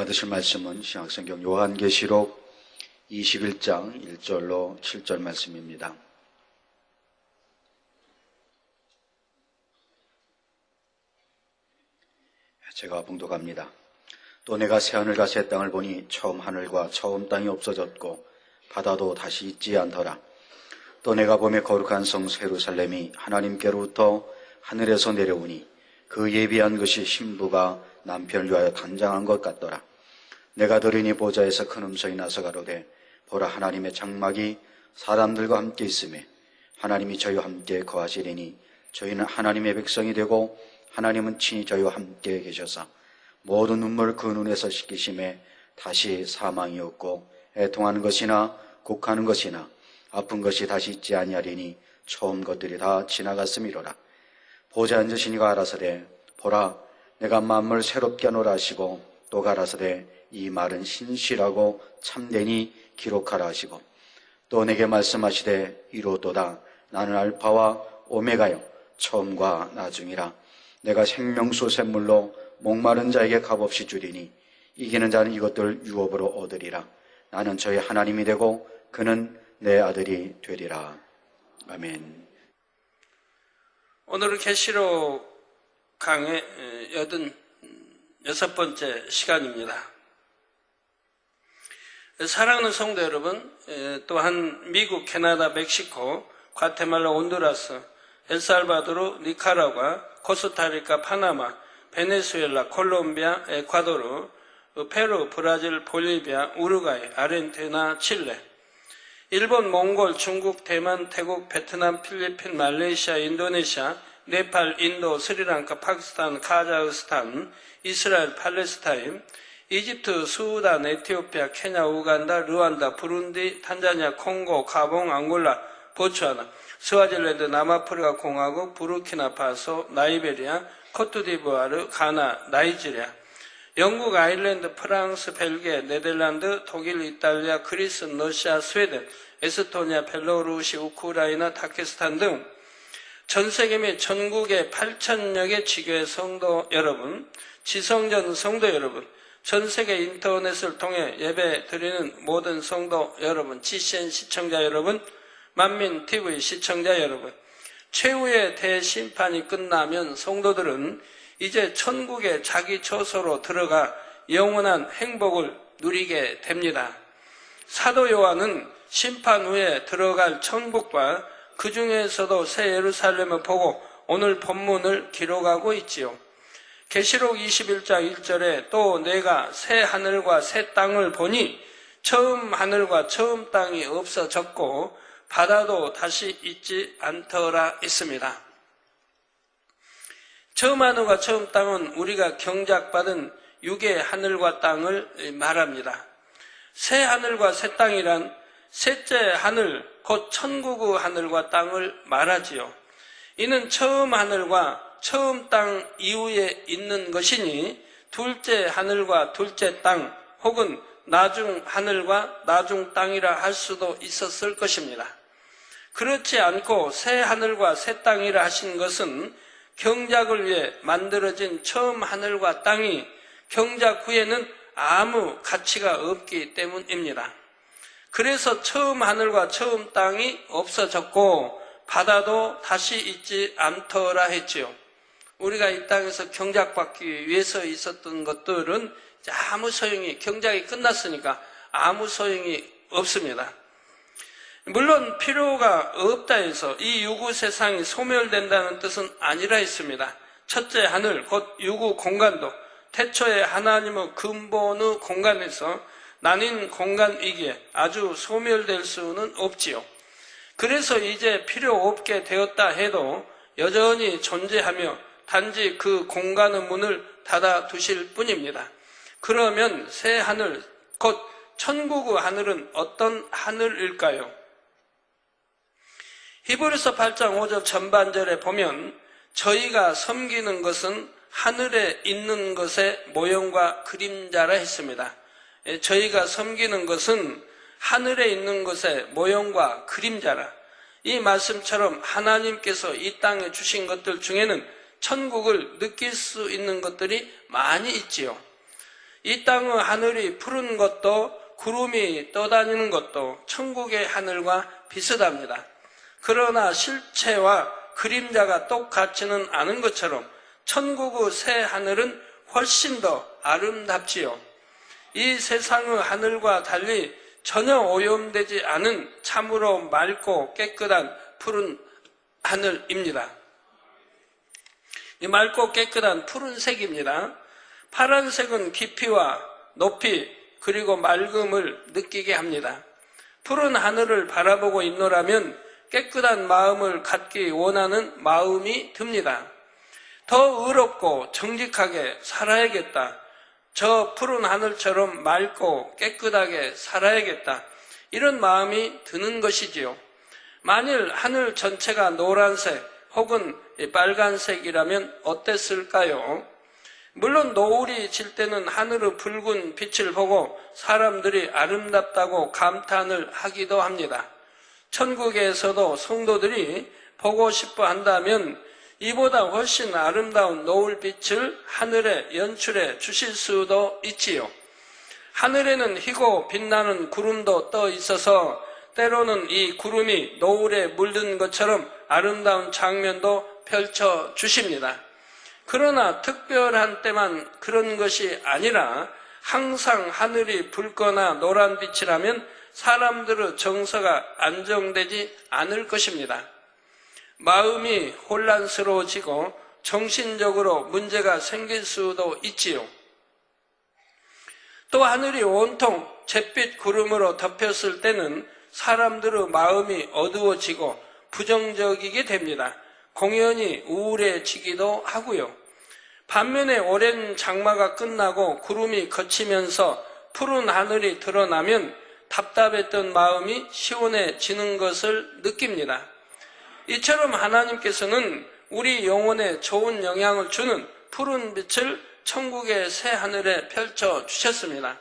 받으실 말씀은 신약성경 요한계시록 21장 1절로 7절 말씀입니다. 제가 봉독합니다. 또 내가 새하늘과 새 땅을 보니 처음 하늘과 처음 땅이 없어졌고 바다도 다시 있지 않더라. 또 내가 보매 거룩한 성 예루살렘이 하나님께로부터 하늘에서 내려오니 그 예비한 것이 신부가 남편을 위하여 단장한 것 같더라. 내가 들으니 보좌에서 큰 음성이 나서 가로되 보라, 하나님의 장막이 사람들과 함께 있으매 하나님이 저희와 함께 거하시리니 저희는 하나님의 백성이 되고 하나님은 친히 저희와 함께 계셔서 모든 눈물 그 눈에서 씻기심에 다시 사망이 없고 애통하는 것이나 곡하는 것이나 아픈 것이 다시 있지 아니하리니 처음 것들이 다 지나갔음이로라. 보좌에 앉으신 이가 가라사대 보라, 내가 만물 새롭게 하노라 하시고 또 가라사대 이 말은 신실하고 참되니 기록하라 하시고 또 내게 말씀하시되 이로도다. 나는 알파와 오메가요 처음과 나중이라. 내가 생명수 샘물로 목마른 자에게 값없이 주리니 이기는 자는 이것들 유업으로 얻으리라. 나는 저희 하나님이 되고 그는 내 아들이 되리라. 아멘. 오늘은 계시록 강의 86번째 시간입니다. 사랑하는 성도 여러분, 또한 미국, 캐나다, 멕시코, 과테말라, 온두라스, 엘살바도르, 니카라과, 코스타리카, 파나마, 베네수엘라, 콜롬비아, 에콰도르, 페루, 브라질, 볼리비아, 우루과이, 아르헨티나, 칠레, 일본, 몽골, 중국, 대만, 태국, 베트남, 필리핀, 말레이시아, 인도네시아, 네팔, 인도, 스리랑카, 파키스탄, 카자흐스탄, 이스라엘, 팔레스타인, 이집트, 수단, 에티오피아, 케냐, 우간다, 르완다, 부룬디, 탄자니아, 콩고, 가봉, 앙골라, 보츠와나, 스와질랜드, 남아프리카 공화국, 부르키나파소, 나이베리아, 코트디부아르, 가나, 나이지리아, 영국, 아일랜드, 프랑스, 벨기에, 네덜란드, 독일, 이탈리아, 그리스, 러시아, 스웨덴, 에스토니아, 벨로루시, 우크라이나, 타키스탄 등 전 세계 및 전국의 8,000여 개 지교회 성도 여러분, 지성전 성도 여러분, 전 세계 인터넷을 통해 예배 드리는 모든 성도 여러분, GCN 시청자 여러분, 만민TV 시청자 여러분, 최후의 대심판이 끝나면 성도들은 이제 천국의 자기 처소로 들어가 영원한 행복을 누리게 됩니다. 사도 요한은 심판 후에 들어갈 천국과 그 중에서도 새 예루살렘을 보고 오늘 본문을 기록하고 있지요. 계시록 21장 1절에 또 내가 새 하늘과 새 땅을 보니 처음 하늘과 처음 땅이 없어졌고 바다도 다시 있지 않더라 있습니다. 처음 하늘과 처음 땅은 우리가 경작받은 육의 하늘과 땅을 말합니다. 새 하늘과 새 땅이란 셋째 하늘, 곧 천국의 하늘과 땅을 말하지요. 이는 처음 하늘과 처음 땅 이후에 있는 것이니 둘째 하늘과 둘째 땅 혹은 나중 하늘과 나중 땅이라 할 수도 있었을 것입니다. 그렇지 않고 새 하늘과 새 땅이라 하신 것은 경작을 위해 만들어진 처음 하늘과 땅이 경작 후에는 아무 가치가 없기 때문입니다. 그래서 처음 하늘과 처음 땅이 없어졌고 바다도 다시 있지 않더라 했지요. 우리가 이 땅에서 경작받기 위해서 있었던 것들은 아무 소용이, 경작이 끝났으니까 아무 소용이 없습니다. 물론 필요가 없다 해서 이 유구 세상이 소멸된다는 뜻은 아니라 했습니다. 첫째 하늘, 곧 유구 공간도 태초에 하나님의 근본의 공간에서 나뉜 공간이기에 아주 소멸될 수는 없지요. 그래서 이제 필요 없게 되었다 해도 여전히 존재하며 단지 그 공간의 문을 닫아 두실 뿐입니다. 그러면 새 하늘, 곧 천국의 하늘은 어떤 하늘일까요? 히브리서 8장 5절 전반절에 보면 저희가 섬기는 것은 하늘에 있는 것의 모형과 그림자라 했습니다. 저희가 섬기는 것은 하늘에 있는 것의 모형과 그림자라. 이 말씀처럼 하나님께서 이 땅에 주신 것들 중에는 천국을 느낄 수 있는 것들이 많이 있지요. 이 땅의 하늘이 푸른 것도 구름이 떠다니는 것도 천국의 하늘과 비슷합니다. 그러나 실체와 그림자가 똑같지는 않은 것처럼 천국의 새 하늘은 훨씬 더 아름답지요. 이 세상의 하늘과 달리 전혀 오염되지 않은 참으로 맑고 깨끗한 푸른 하늘입니다. 이 맑고 깨끗한 푸른색입니다. 파란색은 깊이와 높이 그리고 맑음을 느끼게 합니다. 푸른 하늘을 바라보고 있노라면 깨끗한 마음을 갖기 원하는 마음이 듭니다. 더 의롭고 정직하게 살아야겠다. 저 푸른 하늘처럼 맑고 깨끗하게 살아야겠다. 이런 마음이 드는 것이지요. 만일 하늘 전체가 노란색 혹은 빨간색이라면 어땠을까요? 물론 노을이 질 때는 하늘의 붉은 빛을 보고 사람들이 아름답다고 감탄을 하기도 합니다. 천국에서도 성도들이 보고 싶어 한다면 이보다 훨씬 아름다운 노을빛을 하늘에 연출해 주실 수도 있지요. 하늘에는 희고 빛나는 구름도 떠 있어서 때로는 이 구름이 노을에 물든 것처럼 아름다운 장면도 펼쳐 주십니다. 그러나 특별한 때만 그런 것이 아니라 항상 하늘이 붉거나 노란빛이라면 사람들의 정서가 안정되지 않을 것입니다. 마음이 혼란스러워지고 정신적으로 문제가 생길 수도 있지요. 또 하늘이 온통 잿빛 구름으로 덮였을 때는 사람들의 마음이 어두워지고 부정적이게 됩니다. 공연히 우울해지기도 하고요. 반면에 오랜 장마가 끝나고 구름이 걷히면서 푸른 하늘이 드러나면 답답했던 마음이 시원해지는 것을 느낍니다. 이처럼 하나님께서는 우리 영혼에 좋은 영향을 주는 푸른 빛을 천국의 새 하늘에 펼쳐 주셨습니다.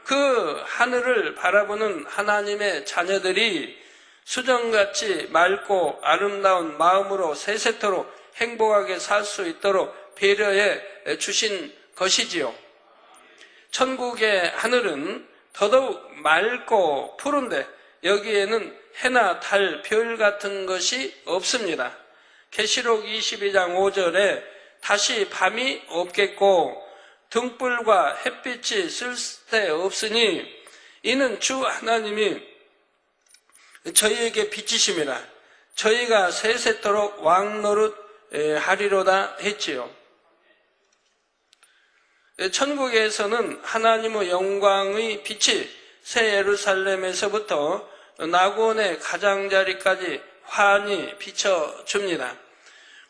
그 하늘을 바라보는 하나님의 자녀들이 수정같이 맑고 아름다운 마음으로 세세토록 행복하게 살 수 있도록 배려해 주신 것이지요. 천국의 하늘은 더더욱 맑고 푸른데 여기에는 해나 달, 별 같은 것이 없습니다. 계시록 22장 5절에 다시 밤이 없겠고 등불과 햇빛이 쓸데없으니 이는 주 하나님이 저희에게 비치심이라 저희가 세세토록 왕노릇 하리로다 했지요. 천국에서는 하나님의 영광의 빛이 새 예루살렘에서부터 낙원의 가장자리까지 환히 비춰줍니다.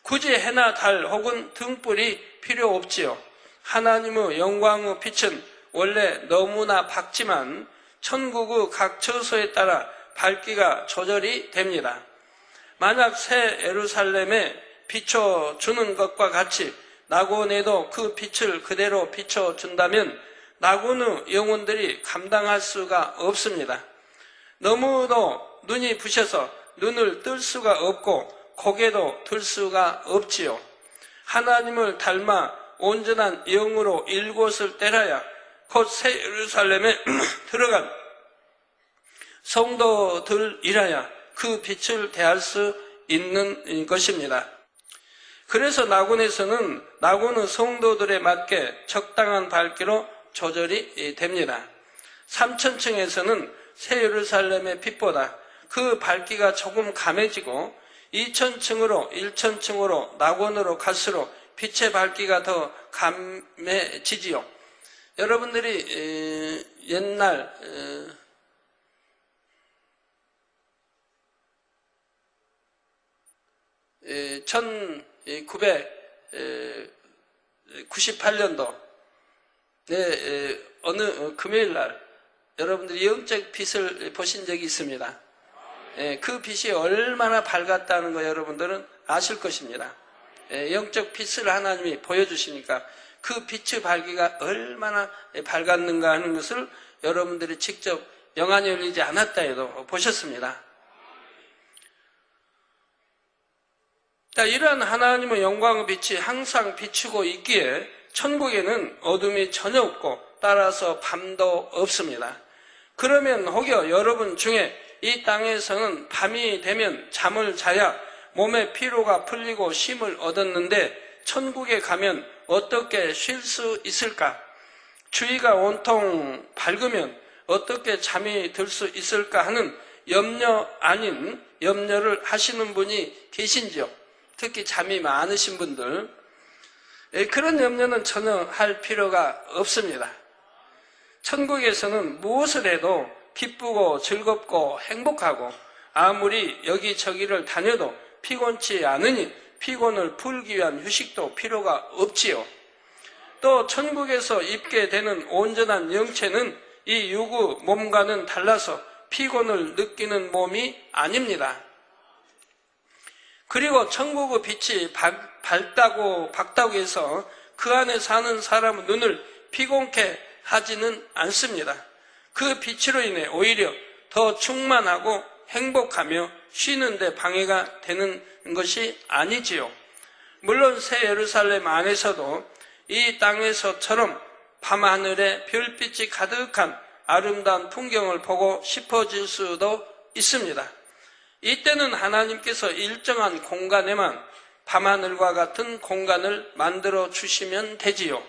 굳이 해나 달 혹은 등불이 필요 없지요. 하나님의 영광의 빛은 원래 너무나 밝지만 천국의 각 처소에 따라 밝기가 조절이 됩니다. 만약 새 예루살렘에 비춰주는 것과 같이 낙원에도 그 빛을 그대로 비춰준다면 낙원의 영혼들이 감당할 수가 없습니다. 너무도 눈이 부셔서 눈을 뜰 수가 없고 고개도 들 수가 없지요. 하나님을 닮아 온전한 영으로 일곳을 때려야 곧 새 예루살렘에 들어간 성도들이라야 그 빛을 대할 수 있는 것입니다. 그래서 낙원에서는 낙원의 성도들에 맞게 적당한 밝기로 조절이 됩니다. 3천층에서는 새 예루살렘의 빛보다 그 밝기가 조금 감해지고 2천층으로 1천층으로 낙원으로 갈수록 빛의 밝기가 더 감해지지요. 여러분들이 옛날 1998년도 어느 금요일날 여러분들이 영적 빛을 보신 적이 있습니다. 그 빛이 얼마나 밝았다는 거 여러분들은 아실 것입니다. 영적 빛을 하나님이 보여주시니까 그 빛의 밝기가 얼마나 밝았는가 하는 것을 여러분들이 직접 영안이 열리지 않았다 해도 보셨습니다. 이러한 하나님의 영광의 빛이 항상 비추고 있기에 천국에는 어둠이 전혀 없고 따라서 밤도 없습니다. 그러면 혹여 여러분 중에 이 땅에서는 밤이 되면 잠을 자야 몸의 피로가 풀리고 쉼을 얻었는데 천국에 가면 어떻게 쉴 수 있을까? 주위가 온통 밝으면 어떻게 잠이 들 수 있을까 하는 염려 아닌 염려를 하시는 분이 계신지요? 특히 잠이 많으신 분들. 그런 염려는 전혀 할 필요가 없습니다. 천국에서는 무엇을 해도 기쁘고 즐겁고 행복하고 아무리 여기저기를 다녀도 피곤치 않으니 피곤을 풀기 위한 휴식도 필요가 없지요. 또 천국에서 입게 되는 온전한 영체는 이 유구 몸과는 달라서 피곤을 느끼는 몸이 아닙니다. 그리고 천국의 빛이 밝다고 해서 그 안에 사는 사람의 눈을 피곤케 하지는 않습니다. 그 빛으로 인해 오히려 더 충만하고 행복하며 쉬는데 방해가 되는 것이 아니지요. 물론 새 예루살렘 안에서도 이 땅에서처럼 밤하늘에 별빛이 가득한 아름다운 풍경을 보고 싶어질 수도 있습니다. 이때는 하나님께서 일정한 공간에만 밤하늘과 같은 공간을 만들어 주시면 되지요.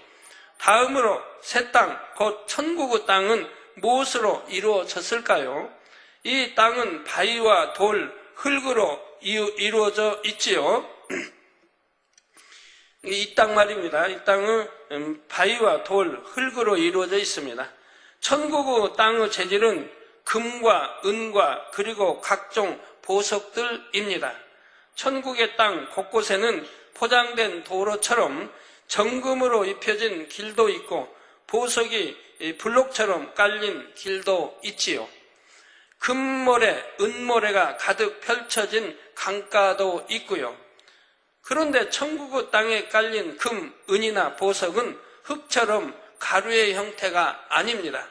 다음으로 새 땅, 곧 천국의 땅은 무엇으로 이루어졌을까요? 이 땅은 바위와 돌, 흙으로 이루어져 있지요. 이 땅 말입니다. 이 땅은 바위와 돌, 흙으로 이루어져 있습니다. 천국의 땅의 재질은 금과 은과 그리고 각종 보석들입니다. 천국의 땅 곳곳에는 포장된 도로처럼 정금으로 입혀진 길도 있고 보석이 블록처럼 깔린 길도 있지요. 금모래, 은모래가 가득 펼쳐진 강가도 있고요. 그런데 천국의 땅에 깔린 금, 은이나 보석은 흙처럼 가루의 형태가 아닙니다.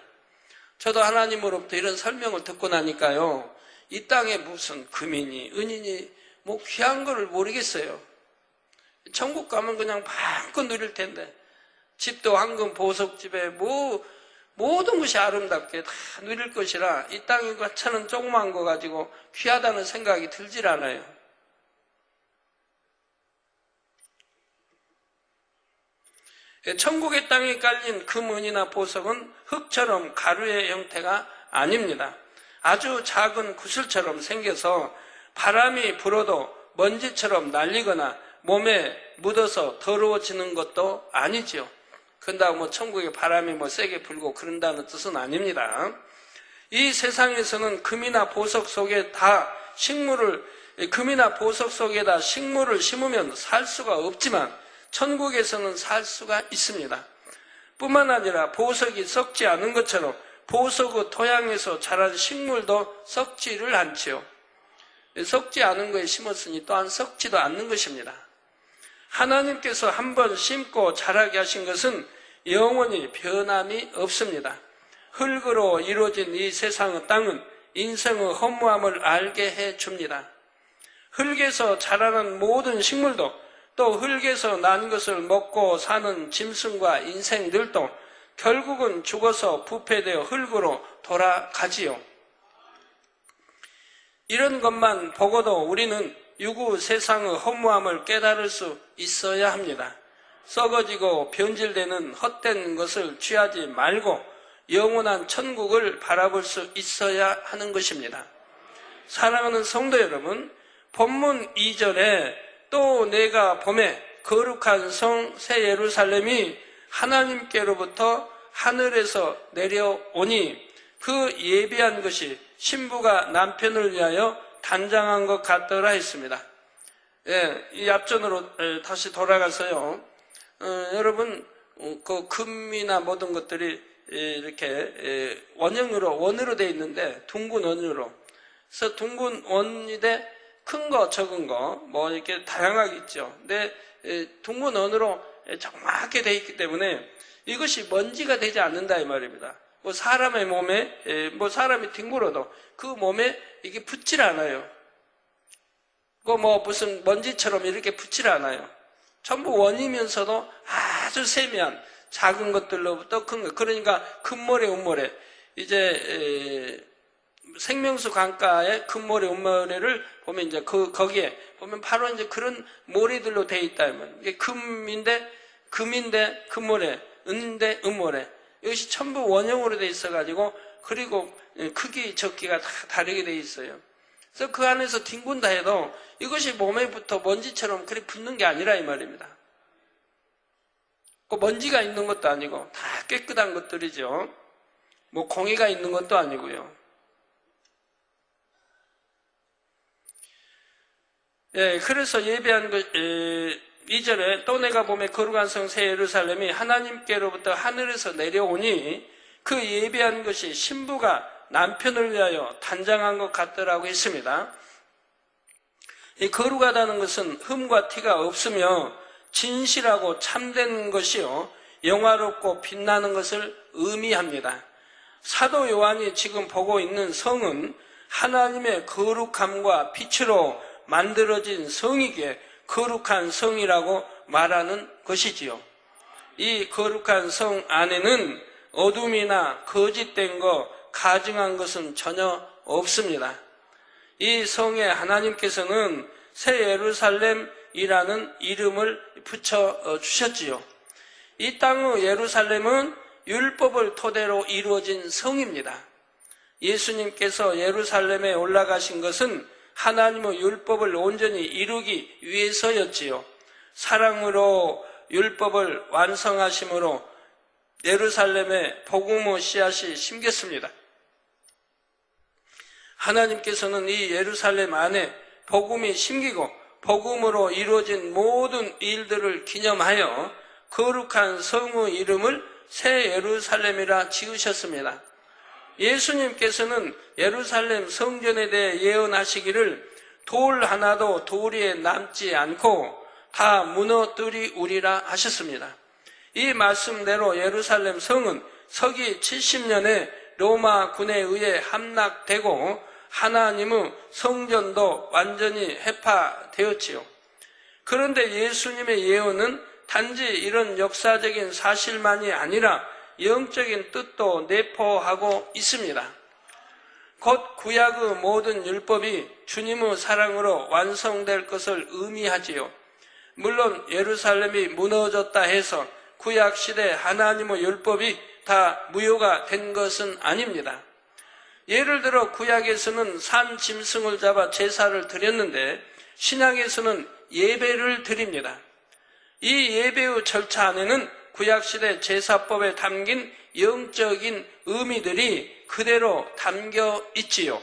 저도 하나님으로부터 이런 설명을 듣고 나니까요, 이 땅에 무슨 금이니 은이니 뭐 귀한 거를 모르겠어요. 천국 가면 그냥 마음껏 누릴 텐데 집도 황금 보석집에 모든 것이 아름답게 다 누릴 것이라 이 땅에 과천은 조그만 거 가지고 귀하다는 생각이 들질 않아요. 천국의 땅에 깔린 금, 은이나 보석은 흙처럼 가루의 형태가 아닙니다. 아주 작은 구슬처럼 생겨서 바람이 불어도 먼지처럼 날리거나 몸에 묻어서 더러워지는 것도 아니지요. 그런다고 뭐 천국에 바람이 뭐 세게 불고 그런다는 뜻은 아닙니다. 이 세상에서는 금이나 보석 속에다 식물을 심으면 살 수가 없지만 천국에서는 살 수가 있습니다. 뿐만 아니라 보석이 썩지 않은 것처럼 보석의 토양에서 자란 식물도 썩지를 않지요. 썩지 않은 거에 심었으니 또한 썩지도 않는 것입니다. 하나님께서 한번 심고 자라게 하신 것은 영원히 변함이 없습니다. 흙으로 이루어진 이 세상의 땅은 인생의 허무함을 알게 해줍니다. 흙에서 자라는 모든 식물도 또 흙에서 난 것을 먹고 사는 짐승과 인생들도 결국은 죽어서 부패되어 흙으로 돌아가지요. 이런 것만 보고도 우리는 유구 세상의 허무함을 깨달을 수 있어야 합니다. 썩어지고 변질되는 헛된 것을 취하지 말고 영원한 천국을 바라볼 수 있어야 하는 것입니다. 사랑하는 성도 여러분, 본문 2절에 또 내가 보매 거룩한 성 새 예루살렘이 하나님께로부터 하늘에서 내려오니 그 예비한 것이 신부가 남편을 위하여 단장한 것 같더라 했습니다. 이 앞전으로 다시 돌아가서요. 여러분 그 금이나 모든 것들이 이렇게 원으로 되어 있는데 둥근 원으로. 그래서 둥근 원인데 큰 거, 적은 거, 뭐 이렇게 다양하게 있죠. 근데 둥근 원으로 정확하게 되어 있기 때문에 이것이 먼지가 되지 않는다 이 말입니다. 뭐 사람의 몸에, 뭐 사람이 뒹굴어도 그 몸에 이게 붙질 않아요. 그 뭐 무슨 먼지처럼 이렇게 붙질 않아요. 전부 원이면서도 아주 세미한 작은 것들로부터 큰 것. 그러니까 금모래, 은모래. 이제 생명수 강가의 금모래, 은모래를 보면 이제 거기에 보면 바로 이제 그런 모래들로 돼 있다. 이게 금인데 금모래, 은인데 은모래. 이것이 전부 원형으로 돼 있어가지고 그리고 크기, 적기가 다 다르게 돼 있어요. 그래서 그 안에서 뒹군다 해도 이것이 몸에 붙어 먼지처럼 그리 붙는 게 아니라 이 말입니다. 그 먼지가 있는 것도 아니고 다 깨끗한 것들이죠. 뭐 공해가 있는 것도 아니고요. 예, 그래서 예배한 것, 2절에 또 내가 보매 거룩한 성 새 예루살렘이 하나님께로부터 하늘에서 내려오니 그 예배한 것이 신부가 남편을 위하여 단장한 것 같더라고 했습니다. 이 거룩하다는 것은 흠과 티가 없으며 진실하고 참된 것이요 영화롭고 빛나는 것을 의미합니다. 사도 요한이 지금 보고 있는 성은 하나님의 거룩함과 빛으로 만들어진 성이기에 거룩한 성이라고 말하는 것이지요. 이 거룩한 성 안에는 어둠이나 거짓된 것, 가증한 것은 전혀 없습니다. 이 성에 하나님께서는 새 예루살렘이라는 이름을 붙여 주셨지요. 이 땅의 예루살렘은 율법을 토대로 이루어진 성입니다. 예수님께서 예루살렘에 올라가신 것은 하나님의 율법을 온전히 이루기 위해서였지요. 사랑으로 율법을 완성하심으로 예루살렘에 복음의 씨앗이 심겼습니다. 하나님께서는 이 예루살렘 안에 복음이 심기고 복음으로 이루어진 모든 일들을 기념하여 거룩한 성의 이름을 새 예루살렘이라 지으셨습니다. 예수님께서는 예루살렘 성전에 대해 예언하시기를 돌 하나도 돌 위에 남지 않고 다 무너뜨리우리라 하셨습니다. 이 말씀대로 예루살렘 성은 서기 70년에 로마 군에 의해 함락되고 하나님의 성전도 완전히 해파되었지요. 그런데 예수님의 예언은 단지 이런 역사적인 사실만이 아니라 영적인 뜻도 내포하고 있습니다. 곧 구약의 모든 율법이 주님의 사랑으로 완성될 것을 의미하지요. 물론 예루살렘이 무너졌다 해서 구약시대 하나님의 율법이 다 무효가 된 것은 아닙니다. 예를 들어 구약에서는 산 짐승을 잡아 제사를 드렸는데 신약에서는 예배를 드립니다. 이 예배의 절차 안에는 구약시대 제사법에 담긴 영적인 의미들이 그대로 담겨 있지요.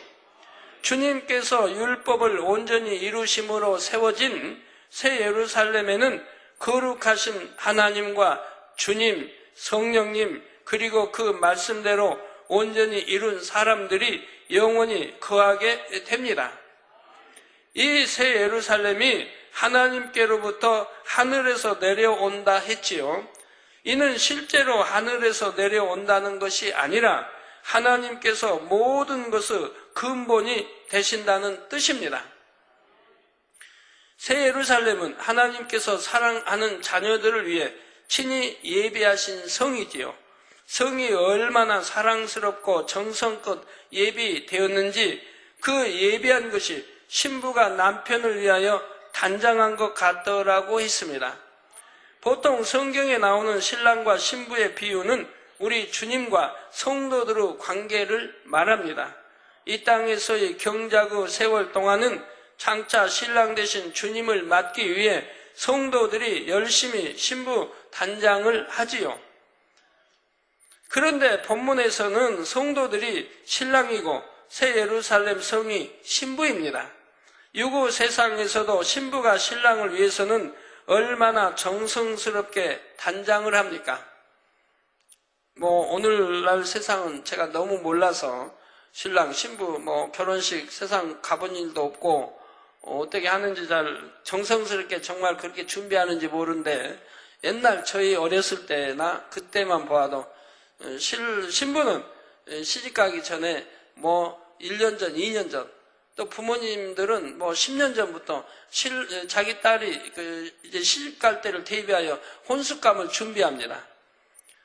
주님께서 율법을 온전히 이루심으로 세워진 새 예루살렘에는 거룩하신 하나님과 주님, 성령님, 그리고 그 말씀대로 온전히 이룬 사람들이 영원히 거하게 됩니다. 이 새 예루살렘이 하나님께로부터 하늘에서 내려온다 했지요. 이는 실제로 하늘에서 내려온다는 것이 아니라 하나님께서 모든 것의 근본이 되신다는 뜻입니다. 새 예루살렘은 하나님께서 사랑하는 자녀들을 위해 친히 예비하신 성이지요. 성이 얼마나 사랑스럽고 정성껏 예비되었는지 그 예비한 것이 신부가 남편을 위하여 단장한 것 같더라고 했습니다. 보통 성경에 나오는 신랑과 신부의 비유는 우리 주님과 성도들의 관계를 말합니다. 이 땅에서의 경작의 세월 동안은 장차 신랑 되신 주님을 맞기 위해 성도들이 열심히 신부 단장을 하지요. 그런데 본문에서는 성도들이 신랑이고 새 예루살렘 성이 신부입니다. 유구 세상에서도 신부가 신랑을 위해서는 얼마나 정성스럽게 단장을 합니까? 오늘날 세상은 제가 너무 몰라서 신랑, 신부, 결혼식 세상 가본 일도 없고 어떻게 하는지 잘 정성스럽게 정말 그렇게 준비하는지 모르는데 옛날 저희 어렸을 때나 그때만 보아도 신부는 시집가기 전에 1년 전, 2년 전, 또 부모님들은 10년 전부터 자기 딸이 이제 시집갈 때를 대비하여 혼숙감을 준비합니다.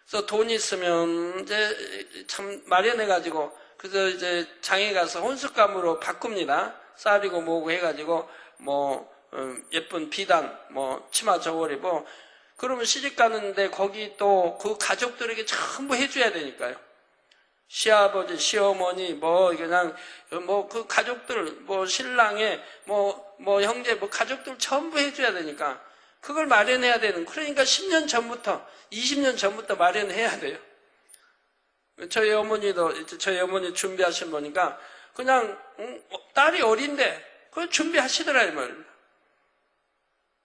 그래서 돈 있으면 이제 참 마련해가지고, 그래서 이제 장에 가서 혼숙감으로 바꿉니다. 쌀이고 뭐고 해가지고, 예쁜 비단, 치마 저고리 그러면 시집 가는데 거기 또 그 가족들에게 전부 해줘야 되니까요. 시아버지, 시어머니, 그냥, 그 가족들, 신랑의, 형제, 가족들 전부 해줘야 되니까, 그걸 마련해야 되는, 그러니까 10년 전부터, 20년 전부터 마련해야 돼요. 저희 어머니 준비하신 거니까, 그냥, 딸이 어린데, 그걸 준비하시더라, 이 말입니다.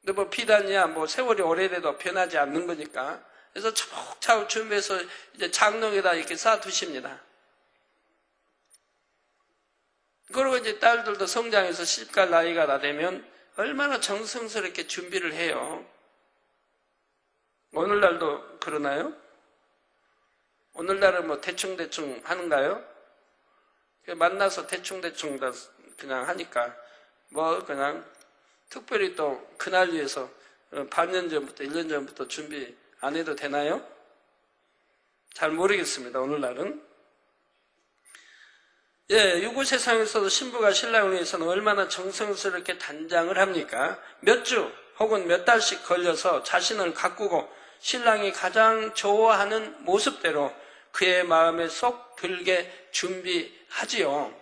근데 비단이야, 세월이 오래돼도 변하지 않는 거니까. 그래서 차곡차곡 준비해서 이제 장롱에다 이렇게 쌓아두십니다. 그리고 이제 딸들도 성장해서 시집갈 나이가 다 되면 얼마나 정성스럽게 준비를 해요. 오늘날도 그러나요? 오늘날은 대충대충 하는가요? 만나서 대충대충 다 그냥 하니까 그냥 특별히 또 그날 위해서 반년 전부터 1년 전부터 준비 안 해도 되나요? 잘 모르겠습니다. 오늘날은. 유구 세상에서도 신부가 신랑을 위해서는 얼마나 정성스럽게 단장을 합니까? 몇 주 혹은 몇 달씩 걸려서 자신을 가꾸고 신랑이 가장 좋아하는 모습대로 그의 마음에 쏙 들게 준비하지요.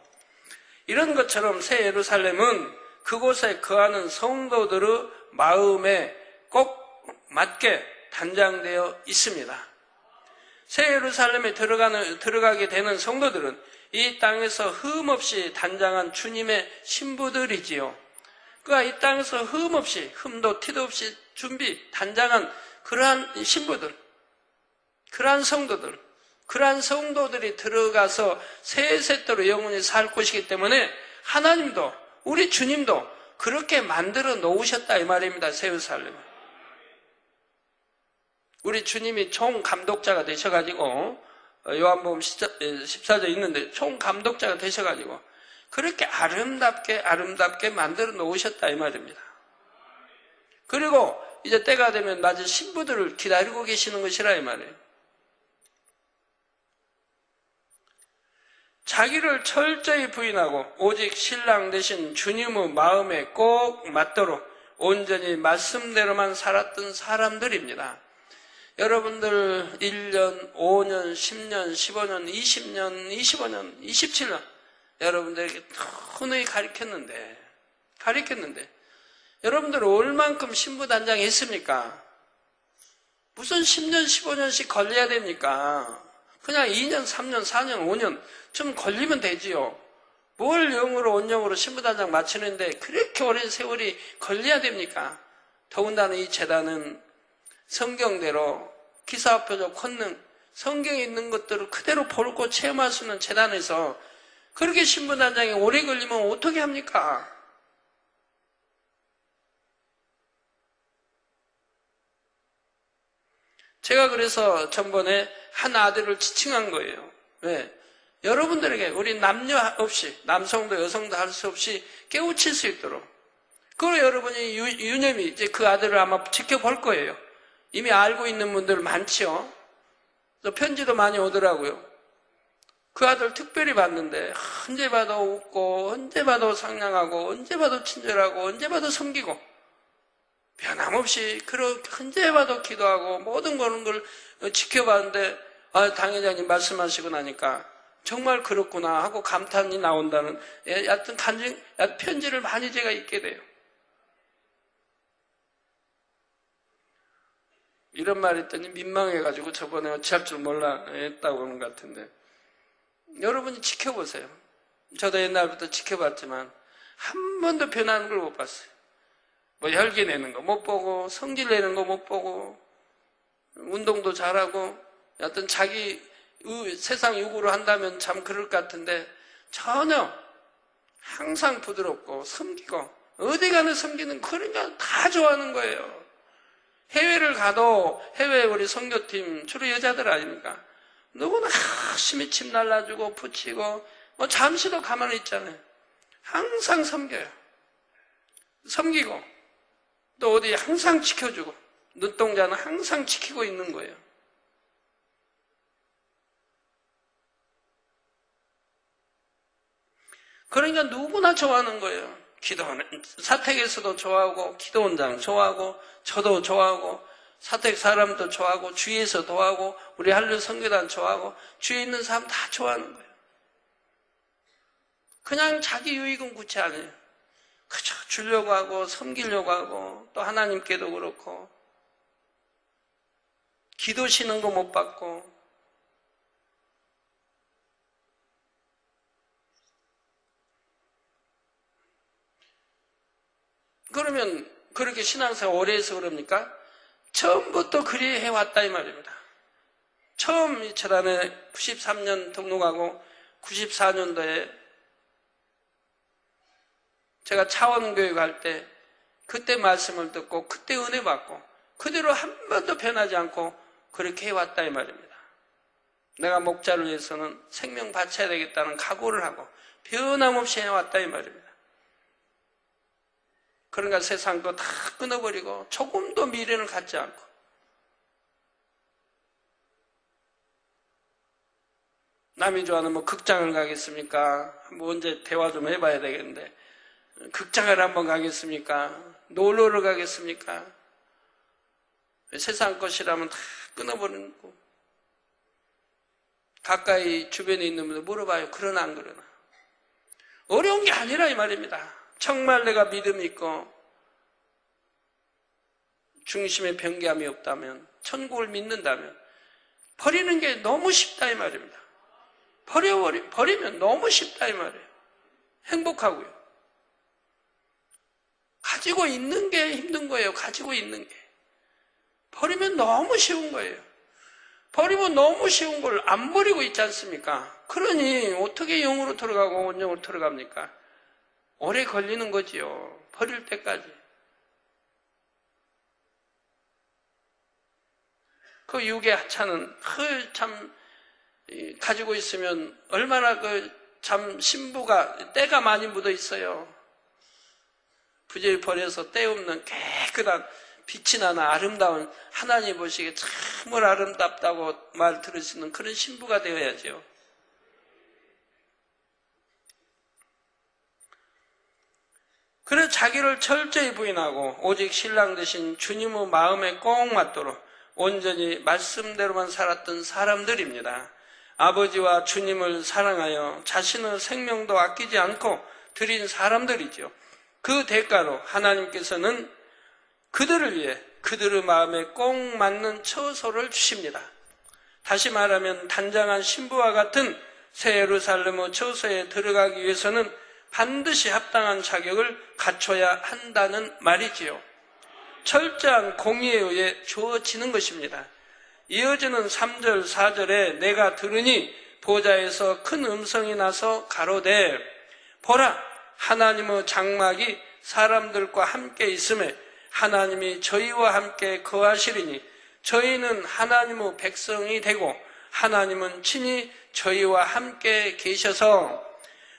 이런 것처럼 새 예루살렘은 그곳에 거하는 성도들의 마음에 꼭 맞게 단장되어 있습니다. 새 예루살렘에 들어가게 되는 성도들은 이 땅에서 흠없이 단장한 주님의 신부들이지요. 그가 이 땅에서 흠없이, 흠도 티도 없이 단장한 그러한 신부들, 그러한 성도들이 들어가서 세세토록 영원히 살 것이기 때문에 하나님도, 우리 주님도 그렇게 만들어 놓으셨다 이 말입니다. 새 예루살렘을. 우리 주님이 총감독자가 되셔가지고 요한복음 14절 있는데 총감독자가 되셔가지고 그렇게 아름답게 만들어 놓으셨다 이 말입니다. 그리고 이제 때가 되면 맞은 신부들을 기다리고 계시는 것이라 이 말이에요. 자기를 철저히 부인하고 오직 신랑 되신 주님의 마음에 꼭 맞도록 온전히 말씀대로만 살았던 사람들입니다. 여러분들 1년, 5년, 10년, 15년, 20년, 25년, 27년 여러분들에게 훈훈히 가르쳤는데 여러분들 얼만큼 신부단장 했습니까? 무슨 10년, 15년씩 걸려야 됩니까? 그냥 2년, 3년, 4년, 5년 좀 걸리면 되지요. 뭘 영으로 온영으로 신부단장 마치는데 그렇게 오랜 세월이 걸려야 됩니까? 더군다나 이 제단은 성경대로 기사표적 권능, 성경에 있는 것들을 그대로 보고 체험할 수 있는 제단에서 그렇게 신부단장이 오래 걸리면 어떻게 합니까? 제가 그래서 전번에 한 아들을 지칭한 거예요. 왜? 여러분들에게 우리 남녀 없이, 남성도 여성도 할 수 없이 깨우칠 수 있도록. 그리고 여러분이 유념이 이제 그 아들을 아마 지켜볼 거예요. 이미 알고 있는 분들 많지요. 편지도 많이 오더라고요. 그 아들 특별히 봤는데 언제 봐도 웃고 언제 봐도 상냥하고 언제 봐도 친절하고 언제 봐도 섬기고 변함없이 언제 봐도 기도하고 모든 그런 걸 지켜봤는데 당회장님 말씀하시고 나니까 정말 그렇구나 하고 감탄이 나온다는 여하튼 편지를 많이 제가 읽게 돼요. 이런 말 했더니 민망해가지고 저번에 어찌할 줄 몰라 했다고 하는 것 같은데 여러분이 지켜보세요. 저도 옛날부터 지켜봤지만 한 번도 변하는 걸 못 봤어요. 혈기 내는 거 못 보고 성질 내는 거 못 보고 운동도 잘하고 여하튼 자기 세상 요구를 한다면 참 그럴 것 같은데 전혀 항상 부드럽고 섬기고 어디 가는 섬기는 그런 거 다 좋아하는 거예요. 해외를 가도 해외 우리 선교팀 주로 여자들 아닙니까? 누구나 열심히 침 날라주고 붙이고 잠시도 가만히 있잖아요. 항상 섬겨요. 섬기고 또 어디 항상 지켜주고 눈동자는 항상 지키고 있는 거예요. 그러니까 누구나 좋아하는 거예요. 기도하는, 사택에서도 좋아하고, 기도원장 좋아하고, 저도 좋아하고, 사택 사람도 좋아하고, 주위에서 좋아하고, 우리 한류 선교단 좋아하고, 주위에 있는 사람 다 좋아하는 거예요. 그냥 자기 유익은 구치 않아요. 그저 주려고 하고, 섬기려고 하고, 또 하나님께도 그렇고, 기도시는 거 못 받고, 그러면 그렇게 신앙생활 오래 해서 그럽니까? 처음부터 그리 해왔다 이 말입니다. 처음 이 재단에 93년 등록하고 94년도에 제가 차원교육 할 때 그때 말씀을 듣고 그때 은혜 받고 그대로 한 번도 변하지 않고 그렇게 해왔다 이 말입니다. 내가 목자를 위해서는 생명 바쳐야 되겠다는 각오를 하고 변함없이 해왔다 이 말입니다. 그러니까 세상 거 다 끊어버리고 조금도 미련을 갖지 않고 남이 좋아하는 뭐 극장을 가겠습니까? 뭐 언제 대화 좀 해봐야 되겠는데 극장을 한번 가겠습니까? 놀러를 가겠습니까? 세상 것이라면 다 끊어버리는 거. 가까이 주변에 있는 분들 물어봐요. 그러나 안 그러나. 어려운 게 아니라 이 말입니다. 정말 내가 믿음이 있고 중심에 변개함이 없다면 천국을 믿는다면 버리는 게 너무 쉽다 이 말입니다. 버리면 너무 쉽다 이 말이에요. 행복하고요. 가지고 있는 게 힘든 거예요. 가지고 있는 게. 버리면 너무 쉬운 거예요. 버리면 너무 쉬운 걸 안 버리고 있지 않습니까? 그러니 어떻게 영으로 들어가고 원영으로 들어갑니까? 오래 걸리는 거지요. 버릴 때까지. 그 육의 하찮은 참 가지고 있으면 얼마나 참 신부가 때가 많이 묻어 있어요. 부지를 버려서 때 없는 깨끗한 빛이 나는 아름다운 하나님 보시기에 참을 아름답다고 말 들으시는 그런 신부가 되어야죠. 그래서 자기를 철저히 부인하고 오직 신랑 되신 주님의 마음에 꼭 맞도록 온전히 말씀대로만 살았던 사람들입니다. 아버지와 주님을 사랑하여 자신의 생명도 아끼지 않고 드린 사람들이죠. 그 대가로 하나님께서는 그들을 위해 그들의 마음에 꼭 맞는 처소를 주십니다. 다시 말하면 단장한 신부와 같은 새 예루살렘의 처소에 들어가기 위해서는 반드시 합당한 자격을 갖춰야 한다는 말이지요. 철저한 공의에 의해 주어지는 것입니다. 이어지는 3절, 4절에 내가 들으니 보좌에서 큰 음성이 나서 가로되 보라 하나님의 장막이 사람들과 함께 있음에 하나님이 저희와 함께 거하시리니 저희는 하나님의 백성이 되고 하나님은 친히 저희와 함께 계셔서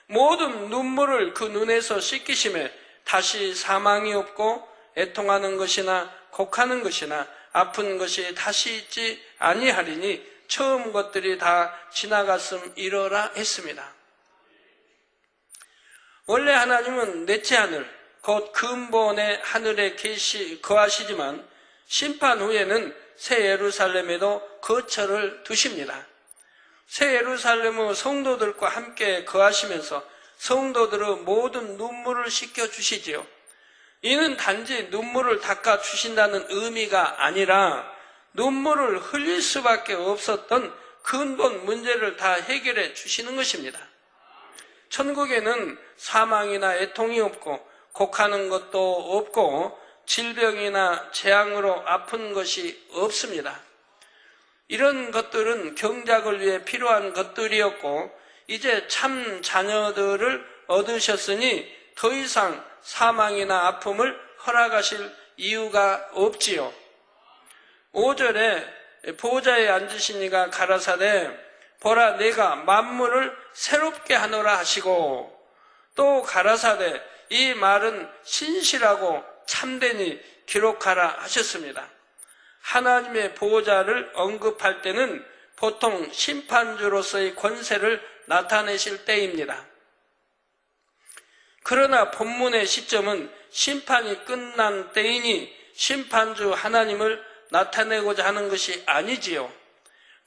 모든 눈물을 그 눈에서 씻기심에 다시 사망이 없고 애통하는 것이나 곡하는 것이나 아픈 것이 다시 있지 아니하리니 처음 것들이 다 지나갔음 이러라 했습니다. 원래 하나님은 넷째 하늘 곧 근본의 하늘에 거하시지만 심판 후에는 새 예루살렘에도 거처를 두십니다. 새 예루살렘의 성도들과 함께 거하시면서 성도들의 모든 눈물을 씻겨주시지요. 이는 단지 눈물을 닦아주신다는 의미가 아니라 눈물을 흘릴 수밖에 없었던 근본 문제를 다 해결해 주시는 것입니다. 천국에는 사망이나 애통이 없고 곡하는 것도 없고 질병이나 재앙으로 아픈 것이 없습니다. 이런 것들은 경작을 위해 필요한 것들이었고 이제 참 자녀들을 얻으셨으니 더 이상 사망이나 아픔을 허락하실 이유가 없지요. 5절에 보좌에 앉으신 이가 가라사대 보라 내가 만물을 새롭게 하노라 하시고 또 가라사대 이 말은 신실하고 참되니 기록하라 하셨습니다. 하나님의 보호자를 언급할 때는 보통 심판주로서의 권세를 나타내실 때입니다. 그러나 본문의 시점은 심판이 끝난 때이니 심판주 하나님을 나타내고자 하는 것이 아니지요.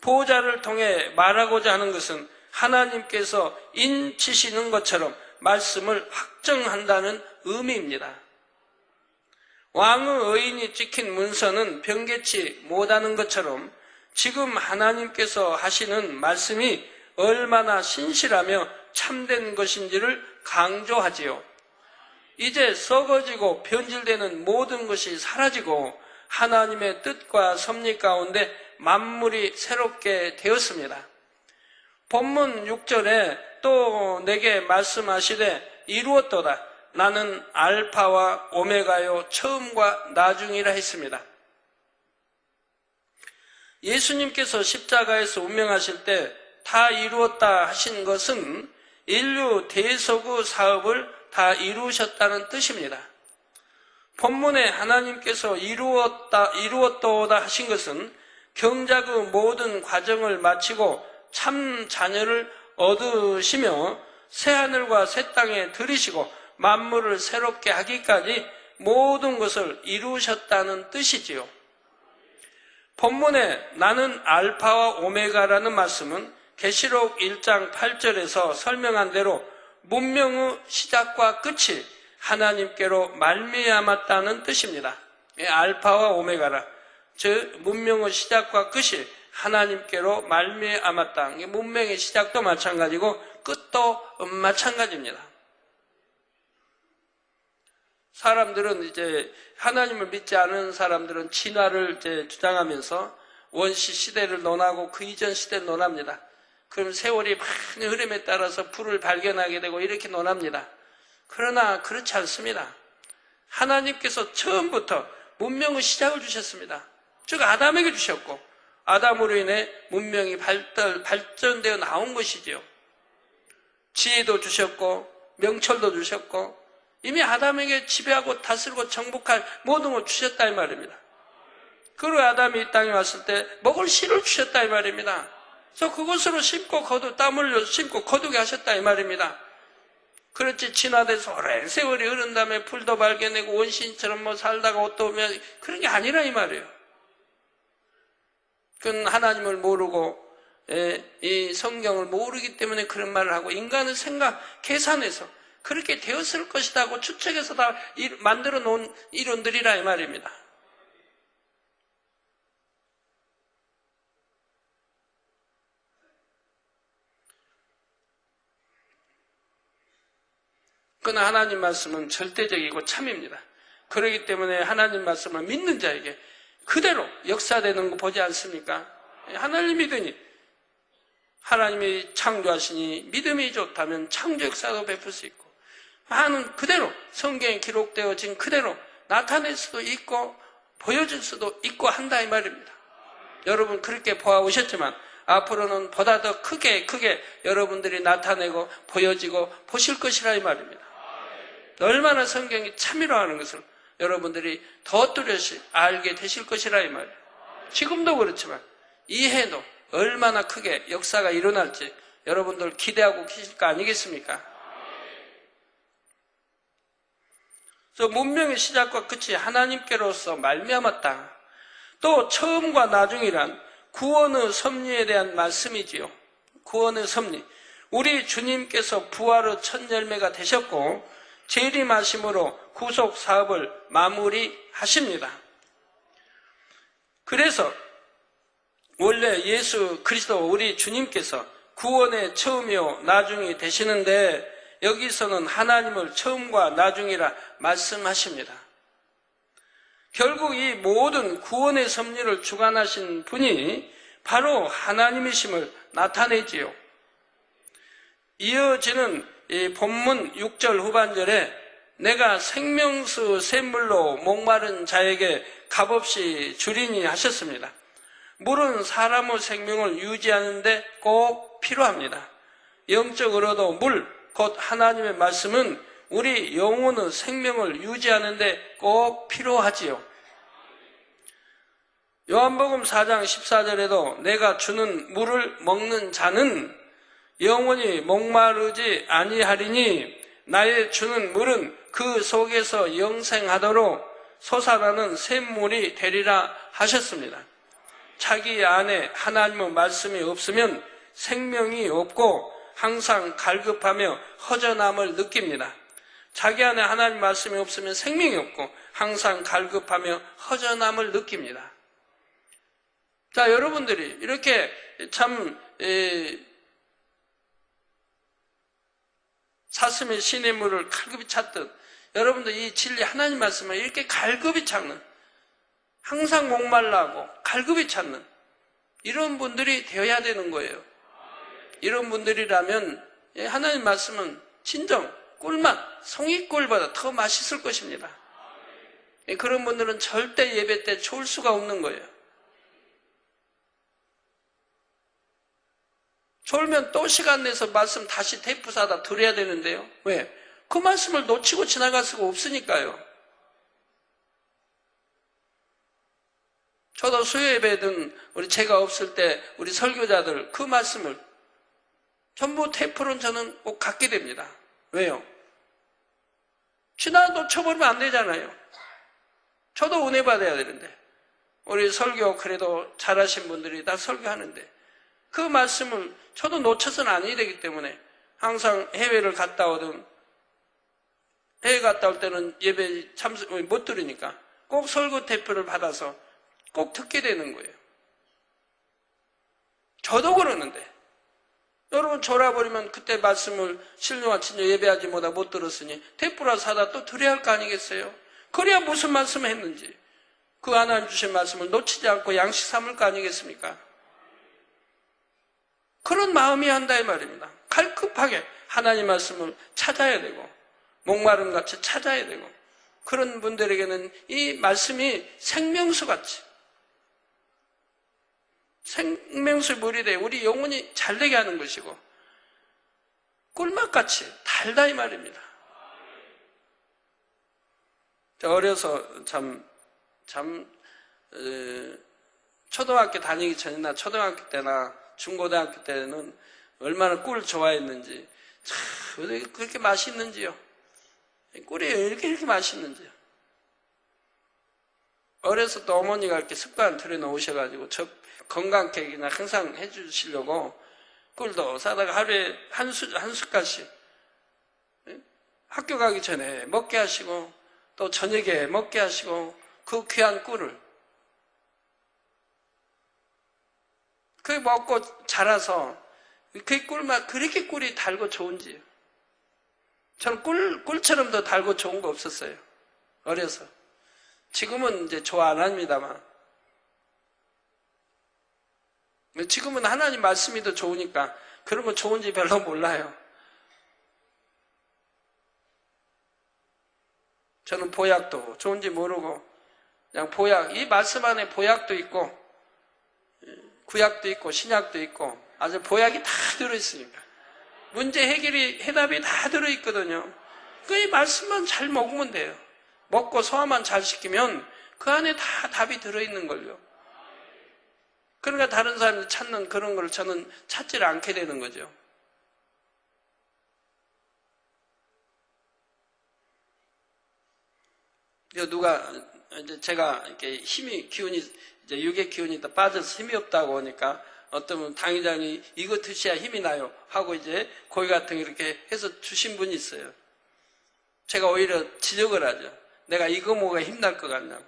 보호자를 통해 말하고자 하는 것은 하나님께서 인치시는 것처럼 말씀을 확정한다는 의미입니다. 왕의 의인이 찍힌 문서는 변개치 못하는 것처럼 지금 하나님께서 하시는 말씀이 얼마나 신실하며 참된 것인지를 강조하지요. 이제 썩어지고 변질되는 모든 것이 사라지고 하나님의 뜻과 섭리 가운데 만물이 새롭게 되었습니다. 본문 6절에 또 내게 말씀하시되 이루었도다. 나는 알파와 오메가요 처음과 나중이라 했습니다. 예수님께서 십자가에서 운명하실 때 다 이루었다 하신 것은 인류 대속의 사업을 다 이루셨다는 뜻입니다. 본문에 하나님께서 이루었도다 하신 것은 경작의 모든 과정을 마치고 참 자녀를 얻으시며 새하늘과 새 땅에 들이시고 만물을 새롭게 하기까지 모든 것을 이루셨다는 뜻이지요. 본문에 나는 알파와 오메가라는 말씀은 계시록 1장 8절에서 설명한 대로 문명의 시작과 끝이 하나님께로 말미암았다는 뜻입니다. 알파와 오메가라, 즉 문명의 시작과 끝이 하나님께로 말미암았다. 문명의 시작도 마찬가지고 끝도 마찬가지입니다. 사람들은 이제 하나님을 믿지 않은 사람들은 진화를 이제 주장하면서 원시 시대를 논하고 그 이전 시대를 논합니다. 그럼 세월이 많은 흐름에 따라서 불을 발견하게 되고 이렇게 논합니다. 그러나 그렇지 않습니다. 하나님께서 처음부터 문명의 시작을 주셨습니다. 즉 아담에게 주셨고 아담으로 인해 문명이 발전되어 나온 것이지요. 지혜도 주셨고 명철도 주셨고 이미 아담에게 지배하고 다스리고 정복할 모든 걸 주셨다 이 말입니다. 그리고 아담이 이 땅에 왔을 때 먹을 씨를 주셨다 이 말입니다. 그래서 그것으로 심고 땀 흘려 심고 거두게 하셨다 이 말입니다. 그렇지 진화돼서 오랜 세월이 흐른 다음에 풀도 발견하고 원시인처럼 뭐 살다가 옷도 오면 그런 게 아니라 이 말이에요. 그건 하나님을 모르고 이 성경을 모르기 때문에 그런 말을 하고 인간의 생각, 계산해서 그렇게 되었을 것이다 하고 추측해서 다 만들어 놓은 이론들이라 이 말입니다. 그러나 하나님 말씀은 절대적이고 참입니다. 그렇기 때문에 하나님 말씀을 믿는 자에게 그대로 역사되는 거 보지 않습니까? 하나님 믿으니 하나님이 창조하시니 믿음이 좋다면 창조 역사도 베풀 수 있고 많은 그대로 성경에 기록되어진 그대로 나타낼 수도 있고 보여줄 수도 있고 한다 이 말입니다. 여러분 그렇게 보아오셨지만 앞으로는 보다 더 크게 여러분들이 나타내고 보여지고 보실 것이라 이 말입니다. 얼마나 성경이 참이라 하는 것을 여러분들이 더 뚜렷이 알게 되실 것이라 이 말이에요. 지금도 그렇지만 이해도 얼마나 크게 역사가 일어날지 여러분들 기대하고 계실 거 아니겠습니까? 그래서 문명의 시작과 끝이 하나님께로서 말미암았다. 또 처음과 나중이란 구원의 섭리에 대한 말씀이지요. 구원의 섭리. 우리 주님께서 부활의 첫 열매가 되셨고 재림하심으로 구속 사업을 마무리하십니다. 그래서 원래 예수 그리스도 우리 주님께서 구원의 처음이요 나중이 되시는데 여기서는 하나님을 처음과 나중이라 말씀하십니다. 결국 이 모든 구원의 섭리를 주관하신 분이 바로 하나님이심을 나타내지요. 이어지는 이 본문 6절 후반절에 내가 생명수 샘물로 목마른 자에게 값없이 주리니 하셨습니다. 물은 사람의 생명을 유지하는 데 꼭 필요합니다. 영적으로도 물, 곧 하나님의 말씀은 우리 영혼의 생명을 유지하는 데 꼭 필요하지요. 요한복음 4장 14절에도 내가 주는 물을 먹는 자는 영원히 목마르지 아니하리니 나의 주는 물은 그 속에서 영생하도록 솟아나는 샘물이 되리라 하셨습니다. 자기 안에 하나님의 말씀이 없으면 생명이 없고 항상 갈급하며 허전함을 느낍니다. 자기 안에 하나님 말씀이 없으면 생명이 없고 항상 갈급하며 허전함을 느낍니다. 자, 여러분들이 이렇게 참 사슴의 신의 물을 갈급히 찾듯 여러분들 이 진리 하나님 말씀을 이렇게 갈급히 찾는, 항상 목말라하고 갈급히 찾는 이런 분들이 되어야 되는 거예요. 이런 분들이라면 하나님 말씀은 진정 꿀맛, 송이꿀보다 더 맛있을 것입니다. 그런 분들은 절대 예배 때 졸 수가 없는 거예요. 졸면 또 시간 내서 말씀 다시 테이프 사다 들어야 되는데요. 왜? 그 말씀을 놓치고 지나갈 수가 없으니까요. 저도 수요예배든 우리 제가 없을 때 우리 설교자들 그 말씀을 전부 테이프로는 저는 꼭 갖게 됩니다. 왜요? 지나 놓쳐버리면 안 되잖아요. 저도 은혜 받아야 되는데 우리 설교 그래도 잘하신 분들이 다 설교하는데 그 말씀을 저도 놓쳐서는 아니야 되기 때문에 항상 해외를 갔다 오든 해외 갔다 올 때는 예배 참석 못 들으니까 꼭 설교 테이프를 받아서 꼭 듣게 되는 거예요. 저도 그러는데 여러분 졸아버리면 그때 말씀을 신령한 친정 예배하지 못하고 못 들었으니 테이프라 사다 또 드려야 할 거 아니겠어요? 그래야 무슨 말씀을 했는지 그 하나님 주신 말씀을 놓치지 않고 양식 삼을 거 아니겠습니까? 그런 마음이 한다 이 말입니다. 갈급하게 하나님 말씀을 찾아야 되고 목마름같이 찾아야 되고 그런 분들에게는 이 말씀이 생명수같이 생명수 물이 돼 우리 영혼이 잘되게 하는 것이고 꿀맛같이 달다 이 말입니다. 어려서 초등학교 다니기 전이나 초등학교 때나 중고등학교 때는 얼마나 꿀 좋아했는지 참 그렇게 맛있는지요. 꿀이 왜 이렇게 맛있는지요. 어려서 또 어머니가 이렇게 습관 들여놓으셔가지고 저 건강케이크나 항상 해주시려고 꿀도 사다가 하루에 한 숟갈씩 학교 가기 전에 먹게 하시고 또 저녁에 먹게 하시고 그 귀한 꿀을 그게 먹고 자라서 그 꿀맛 그렇게 꿀이 달고 좋은지요. 저는 꿀처럼 더 달고 좋은 거 없었어요. 어려서. 지금은 이제 좋아 안 합니다만. 지금은 하나님 말씀이 더 좋으니까 그런 거 좋은지 별로 몰라요. 저는 보약도 좋은지 모르고 그냥 보약, 이 말씀 안에 보약도 있고 구약도 있고 신약도 있고 아주 보약이 다 들어있으니까 문제 해답이 다 들어있거든요. 그 말씀만 잘 먹으면 돼요. 먹고 소화만 잘 시키면 그 안에 다 답이 들어있는 걸요. 그러니까 다른 사람이 찾는 그런 걸 저는 찾지를 않게 되는 거죠. 누가 이제 제가 이렇게 기운이 이제 육의 기운이 더 빠져서 힘이 없다고 하니까 어떤 분 당회장이 이거 드셔야 힘이 나요 하고 이제 고기 같은 거 이렇게 해서 주신 분이 있어요. 제가 오히려 지적을 하죠. 내가 이거 먹어야 힘날 것 같냐고.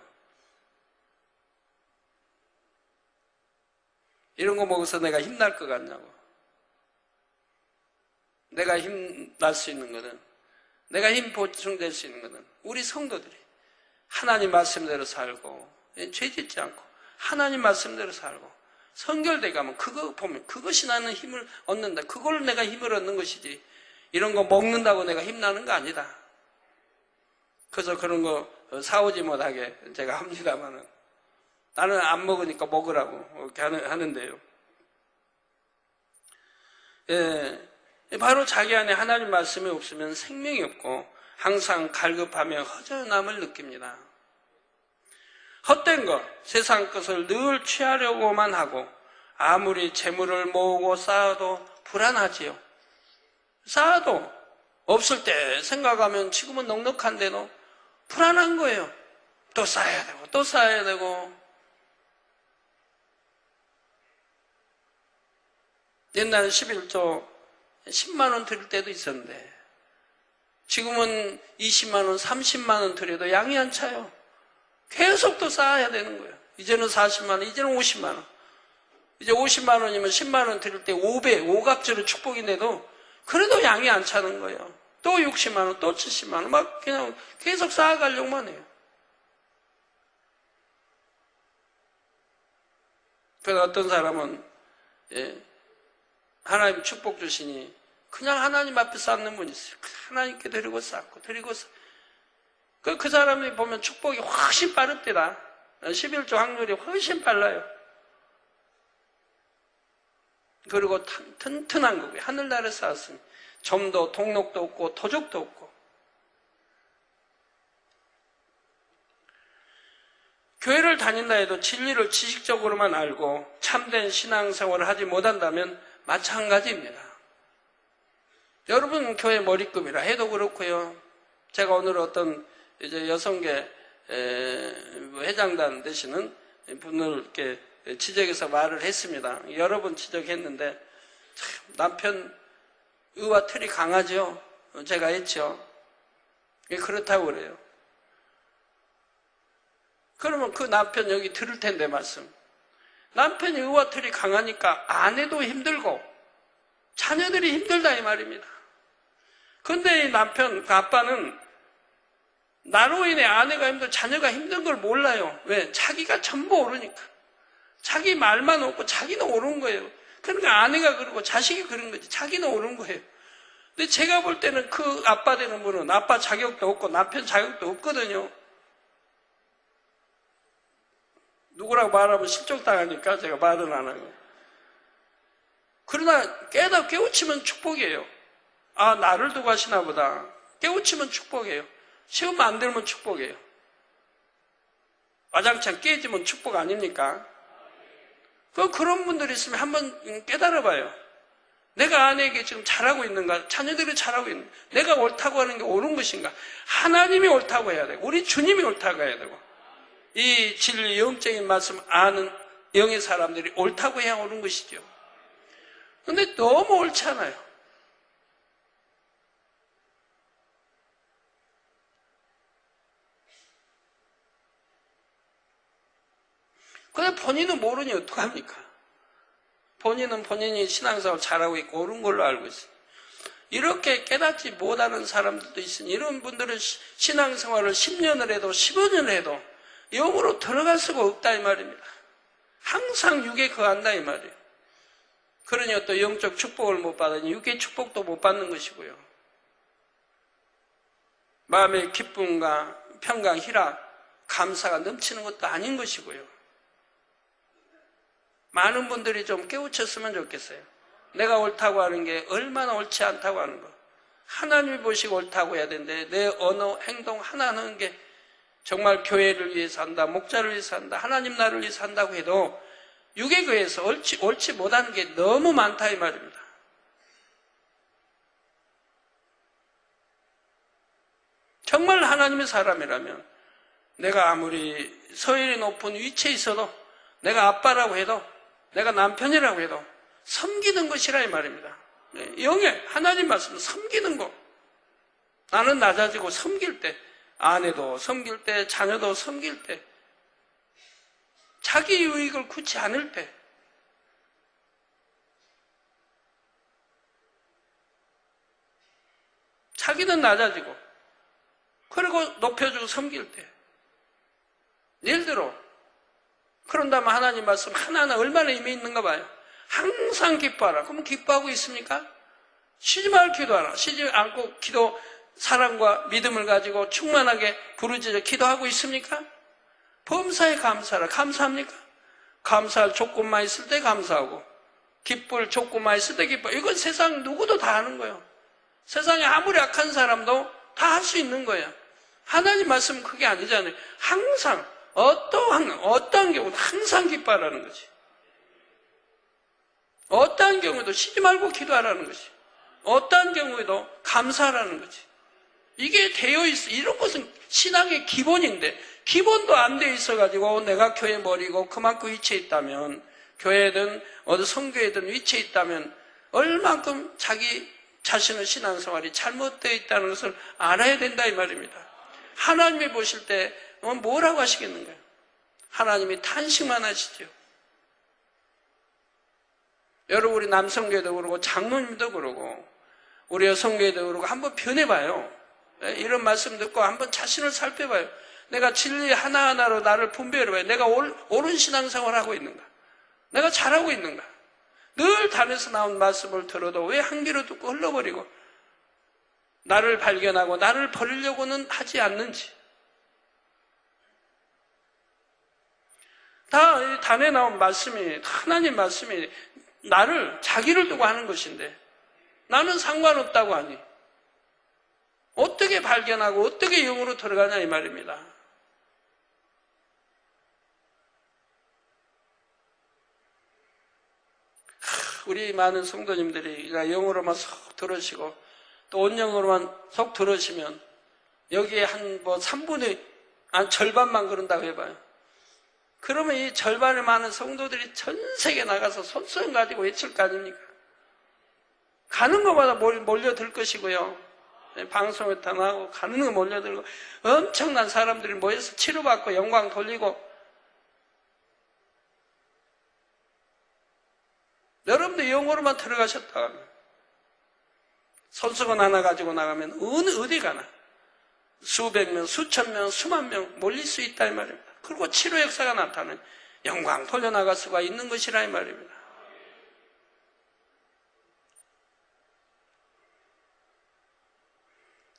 이런 거 먹어서 내가 힘날 것 같냐고. 내가 힘날 수 있는 거는, 내가 힘 보충될 수 있는 거는 우리 성도들이 하나님 말씀대로 살고 죄 짓지 않고 하나님 말씀대로 살고 성결되게 하면 그거 보면 그것이 나는 힘을 얻는다. 그걸로 내가 힘을 얻는 것이지 이런 거 먹는다고 내가 힘나는 거 아니다. 그래서 그런 거 사오지 못하게 제가 합니다만은 나는 안 먹으니까 먹으라고 이렇게 하는데요. 예, 바로 자기 안에 하나님 말씀이 없으면 생명이 없고 항상 갈급하며 허전함을 느낍니다. 헛된 것, 세상 것을 늘 취하려고만 하고 아무리 재물을 모으고 쌓아도 불안하지요. 쌓아도 없을 때 생각하면 지금은 넉넉한데도 불안한 거예요. 또 쌓아야 되고 또 쌓아야 되고. 옛날에 11조 10만 원 드릴 때도 있었는데 지금은 20만 원, 30만 원 드려도 양이 안 차요. 계속 또 쌓아야 되는 거예요. 이제는 40만 원, 이제는 50만 원. 이제 50만 원이면 10만 원 드릴 때 5배, 5갑절의 축복인데도 그래도 양이 안 차는 거예요. 또 60만 원, 또 70만 원, 막 그냥 계속 쌓아가려고만 해요. 그래서 어떤 사람은 하나님 축복 주시니 그냥 하나님 앞에 쌓는 분이 있어요. 하나님께 드리고 쌓고 드리고 쌓고. 그 사람이 보면 축복이 훨씬 빠릅니다. 11조 확률이 훨씬 빨라요. 그리고 튼튼한 거고요. 하늘나라에 쌓았으니 점도 동록도 없고 도적도 없고. 교회를 다닌다 해도 진리를 지식적으로만 알고 참된 신앙생활을 하지 못한다면 마찬가지입니다. 여러분 교회 머리급이라 해도 그렇고요. 제가 오늘 어떤 이제 여성계 회장단 되시는 분을 이렇게 지적해서 말을 했습니다. 여러 번 지적했는데 참 남편 의와 틀이 강하죠. 제가 했죠. 그렇다고 그래요. 그러면 그 남편 여기 들을 텐데 말씀. 남편이 의와 틀이 강하니까 아내도 힘들고 자녀들이 힘들다 이 말입니다. 근데 이 남편, 그 아빠는 나로 인해 아내가 힘들고 자녀가 힘든 걸 몰라요. 왜? 자기가 전부 오르니까. 자기 말만 없고 자기는 옳은 거예요. 그러니까 아내가 그러고 자식이 그런 거지. 자기는 옳은 거예요. 근데 제가 볼 때는 그 아빠 되는 분은 아빠 자격도 없고 남편 자격도 없거든요. 누구라고 말하면 실족당하니까 제가 말은 안 하고. 그러나 깨우치면 축복이에요. 아, 나를 두고 하시나 보다. 깨우치면 축복이에요. 시험 안 들면 축복이에요. 와장창 깨지면 축복 아닙니까? 그런 분들이 있으면 한번 깨달아 봐요. 내가 아내에게 지금 잘하고 있는가? 자녀들이 잘하고 있는가? 내가 옳다고 하는 게 옳은 것인가? 하나님이 옳다고 해야 되고 우리 주님이 옳다고 해야 되고 이 진리 영적인 말씀 아는 영의 사람들이 옳다고 해야 옳은 것이죠. 그런데 너무 옳지 않아요. 근데 본인은 모르니 어떡합니까? 본인은 본인이 신앙생활 잘하고 있고 옳은 걸로 알고 있어요. 이렇게 깨닫지 못하는 사람들도 있으니 이런 분들은 신앙생활을 10년을 해도 15년을 해도 영으로 들어갈 수가 없다 이 말입니다. 항상 육에 거한다 이 말이에요. 그러니 또 영적 축복을 못 받으니 육의 축복도 못 받는 것이고요. 마음의 기쁨과 평강, 희락, 감사가 넘치는 것도 아닌 것이고요. 많은 분들이 좀 깨우쳤으면 좋겠어요. 내가 옳다고 하는 게 얼마나 옳지 않다고 하는 거. 하나님이 보시고 옳다고 해야 되는데 내 언어, 행동 하나 하는 게 정말 교회를 위해서 한다, 목자를 위해서 한다, 하나님 나라를 위해서 한다고 해도 육에 의해서 옳지 못하는 게 너무 많다 이 말입니다. 정말 하나님의 사람이라면 내가 아무리 서열이 높은 위치에 있어도 내가 아빠라고 해도 내가 남편이라고 해도 섬기는 것이라 이 말입니다. 영의 하나님 말씀은 섬기는 것. 나는 낮아지고 섬길 때 아내도 섬길 때 자녀도 섬길 때 자기 유익을 굳이 않을 때 자기는 낮아지고 그리고 높여주고 섬길 때 예를 들어 그런다면 하나님 말씀 하나하나 얼마나 임해 있는가 봐요. 항상 기뻐하라. 그러면 기뻐하고 있습니까? 쉬지 말고 기도하라. 쉬지 않고 기도 사랑과 믿음을 가지고 충만하게 부르짖어 기도하고 있습니까? 범사에 감사하라. 감사합니까? 감사할 조건만 있을 때 감사하고 기쁠 조건만 있을 때 기뻐. 이건 세상 누구도 다 하는 거예요. 세상에 아무리 악한 사람도 다 할 수 있는 거예요. 하나님 말씀은 그게 아니잖아요. 항상 어떠한 경우도 항상 기뻐하라는 거지. 어떠한 경우도 쉬지 말고 기도하라는 것이. 어떠한 경우에도 감사하라는 거지. 이게 되어 있어. 이런 것은 신앙의 기본인데 기본도 안 되어 있어가지고 내가 교회 머리고 그만큼 위치에 있다면, 교회든 어디 선교회든 위치에 있다면 얼만큼 자기 자신의 신앙생활이 잘못되어 있다는 것을 알아야 된다 이 말입니다. 하나님이 보실 때 뭐라고 하시겠는가요? 하나님이 탄식만 하시죠. 여러분, 우리 남성교회도 그러고 장로님도 그러고 우리 여성교회도 그러고 한번 변해봐요. 이런 말씀 듣고 한번 자신을 살펴봐요. 내가 진리 하나하나로 나를 분별해봐요. 내가 옳은 신앙생활을 하고 있는가? 내가 잘하고 있는가? 늘 단에서 나온 말씀을 들어도 왜 한 귀로 듣고 흘러버리고 나를 발견하고 나를 버리려고는 하지 않는지. 다 이 단에 나온 말씀이, 하나님 말씀이 나를, 자기를 두고 하는 것인데 나는 상관없다고 하니 어떻게 발견하고 어떻게 영으로 들어가냐 이 말입니다. 우리 많은 성도님들이 영으로만 속 들으시고 또 온영으로만 속 들으시면 여기에 한 3분의 절반만 그런다고 해봐요. 그러면 이 절반의 많은 성도들이 전 세계 나가서 손수건 가지고 외칠 거 아닙니까? 가는 것마다 몰려들 것이고요. 방송에 다 나오고 가는 거 몰려들고 엄청난 사람들이 모여서 치료받고 영광 돌리고. 여러분들 영어로만 들어가셨다 하면 손수건 하나 가지고 나가면 어디 가나 수백 명, 수천 명, 수만 명 몰릴 수 있다 이 말입니다. 그리고 치료 역사가 나타나는 영광 돌려나갈 수가 있는 것이라 이 말입니다.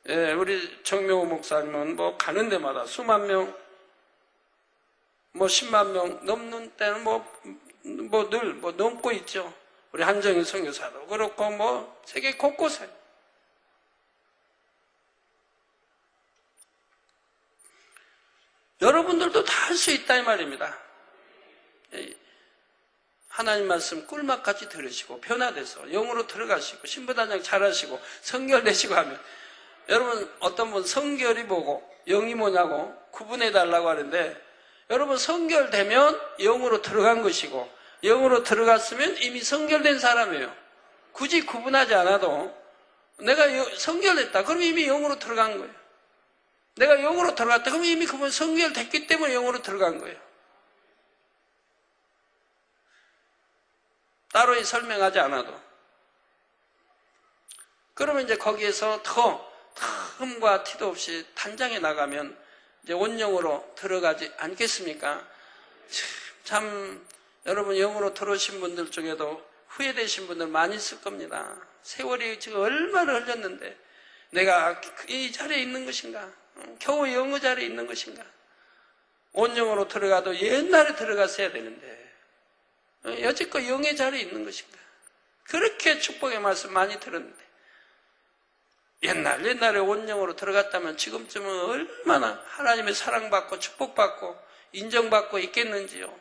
예, 우리 정명호 목사님은 가는 데마다 수만 명, 10만 명 넘는 때는 늘 넘고 있죠. 우리 한정희 선교사도 그렇고 세계 곳곳에. 여러분들도 다 할 수 있다 이 말입니다. 하나님 말씀 꿀맛같이 들으시고 변화돼서 영으로 들어가시고 신부단장 잘하시고 성결되시고 하면, 여러분 어떤 분 성결이 뭐고 영이 뭐냐고 구분해달라고 하는데, 여러분 성결되면 영으로 들어간 것이고 영으로 들어갔으면 이미 성결된 사람이에요. 굳이 구분하지 않아도 내가 성결됐다 그럼 이미 영으로 들어간 거예요. 내가 영으로 들어갔다 그럼 이미 그분 성결됐기 때문에 영으로 들어간 거예요. 따로 설명하지 않아도. 그러면 이제 거기에서 더 흠과 티도 없이 단장해 나가면 이제 온영으로 들어가지 않겠습니까? 참 여러분 영으로 들어오신 분들 중에도 후회되신 분들 많이 있을 겁니다. 세월이 지금 얼마나 흘렸는데 내가 이 자리에 있는 것인가? 겨우 영어 자리에 있는 것인가? 온영으로 들어가도 옛날에 들어갔어야 되는데 여지껏 영의 자리에 있는 것인가? 그렇게 축복의 말씀 많이 들었는데 옛날에 온영으로 들어갔다면 지금쯤은 얼마나 하나님의 사랑받고 축복받고 인정받고 있겠는지요.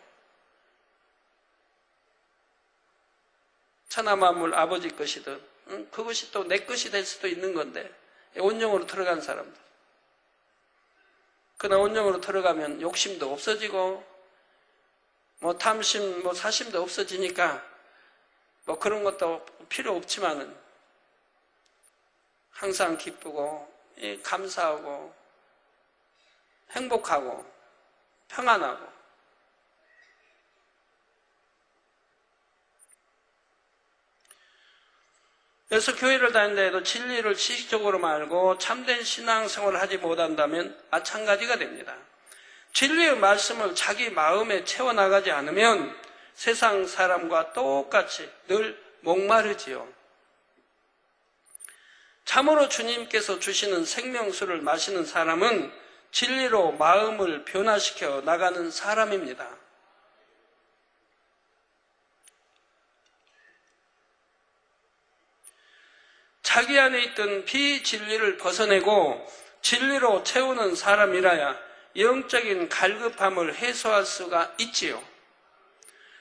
천하만물 아버지 것이든 그것이 또 내 것이 될 수도 있는 건데 온영으로 들어간 사람들. 그러나 온영으로 들어가면 욕심도 없어지고 탐심 사심도 없어지니까 그런 것도 필요 없지만은 항상 기쁘고 감사하고 행복하고 평안하고. 그래서 교회를 다닌다 해도 진리를 지식적으로만 알고 참된 신앙생활을 하지 못한다면 마찬가지가 됩니다. 진리의 말씀을 자기 마음에 채워나가지 않으면 세상 사람과 똑같이 늘 목마르지요. 참으로 주님께서 주시는 생명수를 마시는 사람은 진리로 마음을 변화시켜 나가는 사람입니다. 자기 안에 있던 비진리를 벗어내고 진리로 채우는 사람이라야 영적인 갈급함을 해소할 수가 있지요.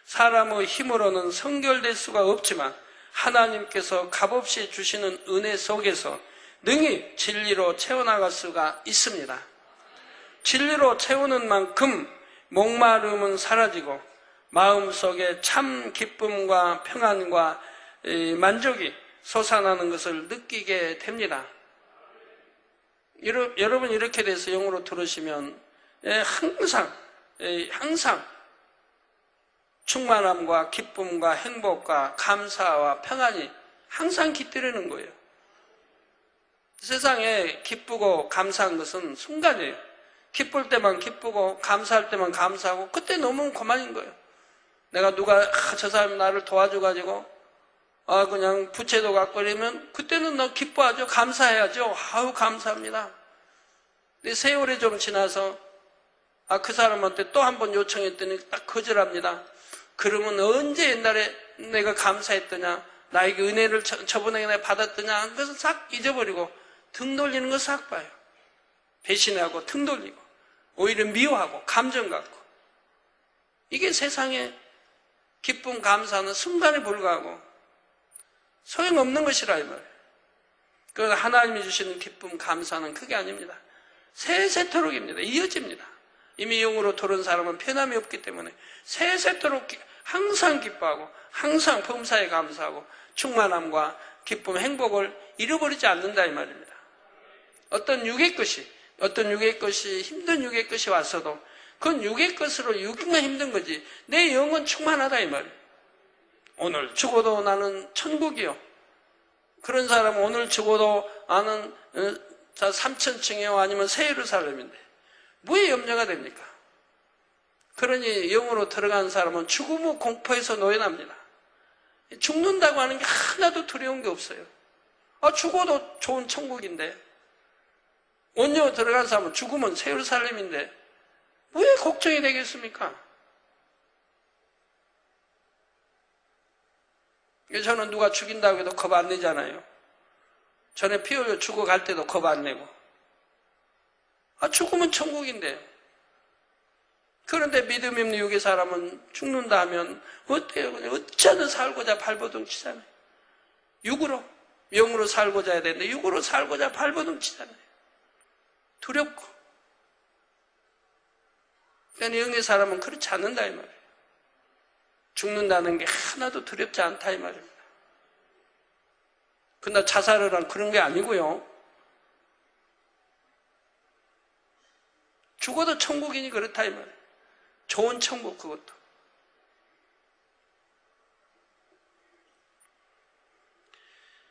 사람의 힘으로는 성결될 수가 없지만 하나님께서 값없이 주시는 은혜 속에서 능히 진리로 채워나갈 수가 있습니다. 진리로 채우는 만큼 목마름은 사라지고 마음속에 참 기쁨과 평안과 만족이 솟아나는 것을 느끼게 됩니다. 여러분 이렇게 돼서 영으로 들으시면 항상 충만함과 기쁨과 행복과 감사와 평안이 항상 깃들이는 거예요. 세상에 기쁘고 감사한 것은 순간이에요. 기쁠 때만 기쁘고 감사할 때만 감사하고 그때 너무 그만인 거예요. 내가 누가 저 사람이 나를 도와줘가지고 그냥 부채도 갖고 이러면 그때는 너 기뻐하죠. 감사해야죠. 아우 감사합니다. 근데 세월이 좀 지나서 그 사람한테 또 한 번 요청했더니 딱 거절합니다. 그러면 언제 옛날에 내가 감사했더냐, 나에게 은혜를 저번에 내가 받았더냐, 그것을 싹 잊어버리고 등 돌리는 거 싹 봐요. 배신하고 등 돌리고 오히려 미워하고 감정 갖고, 이게 세상에 기쁨 감사는 순간에 불과하고 소용없는 것이라 이 말이에요. 그 하나님이 주시는 기쁨 감사는 그게 아닙니다. 세세토록입니다. 이어집니다. 이미 영으로 들은 사람은 변함이 없기 때문에 세세토록 항상 기뻐하고 항상 범사에 감사하고 충만함과 기쁨, 행복을 잃어버리지 않는다 이 말입니다. 어떤 육의 것이 힘든 육의 것이 왔어도 그건 육의 것으로 육만 힘든 거지 내 영은 충만하다 이 말이에요. 오늘 죽어도 나는 천국이요. 그런 사람은 오늘 죽어도 나는 3천층이요 아니면 새 예루살렘인데 뭐에 염려가 됩니까? 그러니 영으로 들어간 사람은 죽음 후 공포에서 노연합니다. 죽는다고 하는 게 하나도 두려운 게 없어요. 죽어도 좋은 천국인데, 원료 들어간 사람은 죽으면 새 예루살렘인데 왜 걱정이 되겠습니까? 저는 누가 죽인다고 해도 겁 안 내잖아요. 전에 피 흘려 죽어갈 때도 겁 안 내고. 죽으면 천국인데. 그런데 믿음 없는 육의 사람은 죽는다 하면 어때요? 그냥 어찌하든 살고자 발버둥 치잖아요. 육으로, 영으로 살고자 해야 되는데 육으로 살고자 발버둥 치잖아요. 두렵고. 그러니까 영의 사람은 그렇지 않는다 이 말이에요. 죽는다는 게 하나도 두렵지 않다 이 말입니다. 그러나 자살을 한 그런 게 아니고요. 죽어도 천국이니 그렇다 이 말이에요. 좋은 천국 그것도.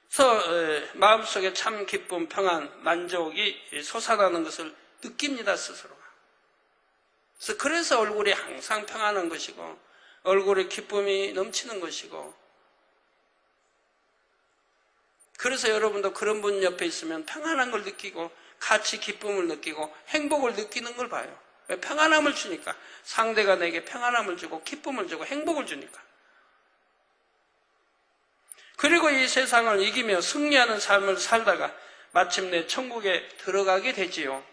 그래서 마음속에 참 기쁨, 평안, 만족이 솟아나는 것을 느낍니다 스스로가. 그래서 얼굴이 항상 평안한 것이고 얼굴에 기쁨이 넘치는 것이고, 그래서 여러분도 그런 분 옆에 있으면 평안한 걸 느끼고 같이 기쁨을 느끼고 행복을 느끼는 걸 봐요. 왜? 평안함을 주니까. 상대가 내게 평안함을 주고 기쁨을 주고 행복을 주니까. 그리고 이 세상을 이기며 승리하는 삶을 살다가 마침내 천국에 들어가게 되지요.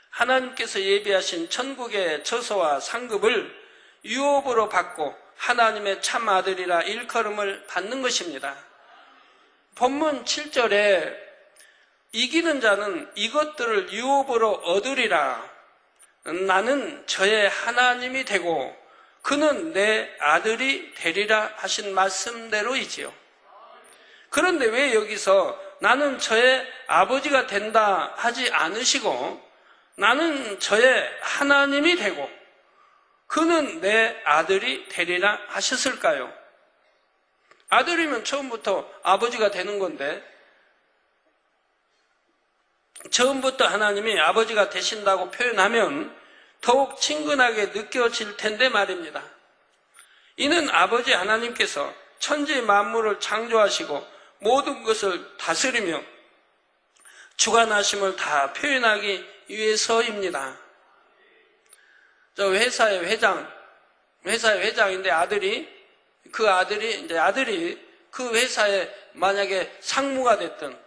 하나님께서 예비하신 천국의 저소와 상급을 유업으로 받고 하나님의 참 아들이라 일컬음을 받는 것입니다. 본문 7절에 이기는 자는 이것들을 유업으로 얻으리라. 나는 저의 하나님이 되고 그는 내 아들이 되리라 하신 말씀대로이지요. 그런데 왜 여기서 나는 저의 아버지가 된다 하지 않으시고 나는 저의 하나님이 되고 그는 내 아들이 되리라 하셨을까요? 아들이면 처음부터 아버지가 되는 건데, 처음부터 하나님이 아버지가 되신다고 표현하면 더욱 친근하게 느껴질 텐데 말입니다. 이는 아버지 하나님께서 천지 만물을 창조하시고 모든 것을 다스리며 주관하심을 다 표현하기 위해서입니다. 저 회사의 회장인데 아들이 그 회사에 만약에 상무가 됐든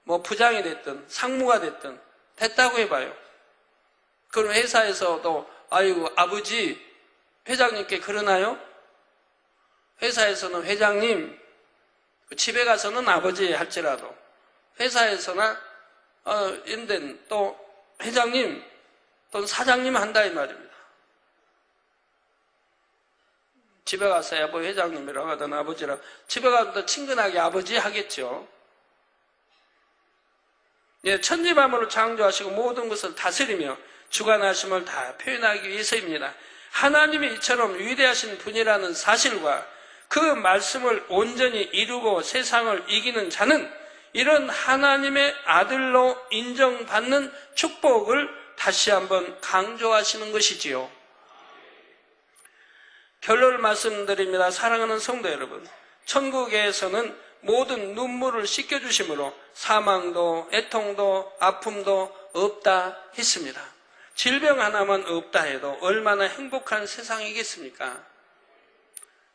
뭐 부장이 됐든 상무가 됐든 됐다고 해봐요. 그럼 회사에서도 아이고 아버지 회장님께 그러나요? 회사에서는 회장님, 집에 가서는 아버지 할지라도 회사에서나 인된 또 회장님 또는 사장님 한다 이 말입니다. 집에 가서야 뭐 회장님이라고 하든 아버지라고, 집에 가서 더 친근하게 아버지 하겠죠. 예, 천지만물을 창조하시고 모든 것을 다스리며 주관하심을 다 표현하기 위해서입니다. 하나님이 이처럼 위대하신 분이라는 사실과 그 말씀을 온전히 이루고 세상을 이기는 자는 이런 하나님의 아들로 인정받는 축복을 다시 한번 강조하시는 것이지요. 결론을 말씀드립니다. 사랑하는 성도 여러분, 천국에서는 모든 눈물을 씻겨주심으로 사망도 애통도 아픔도 없다 했습니다. 질병 하나만 없다 해도 얼마나 행복한 세상이겠습니까?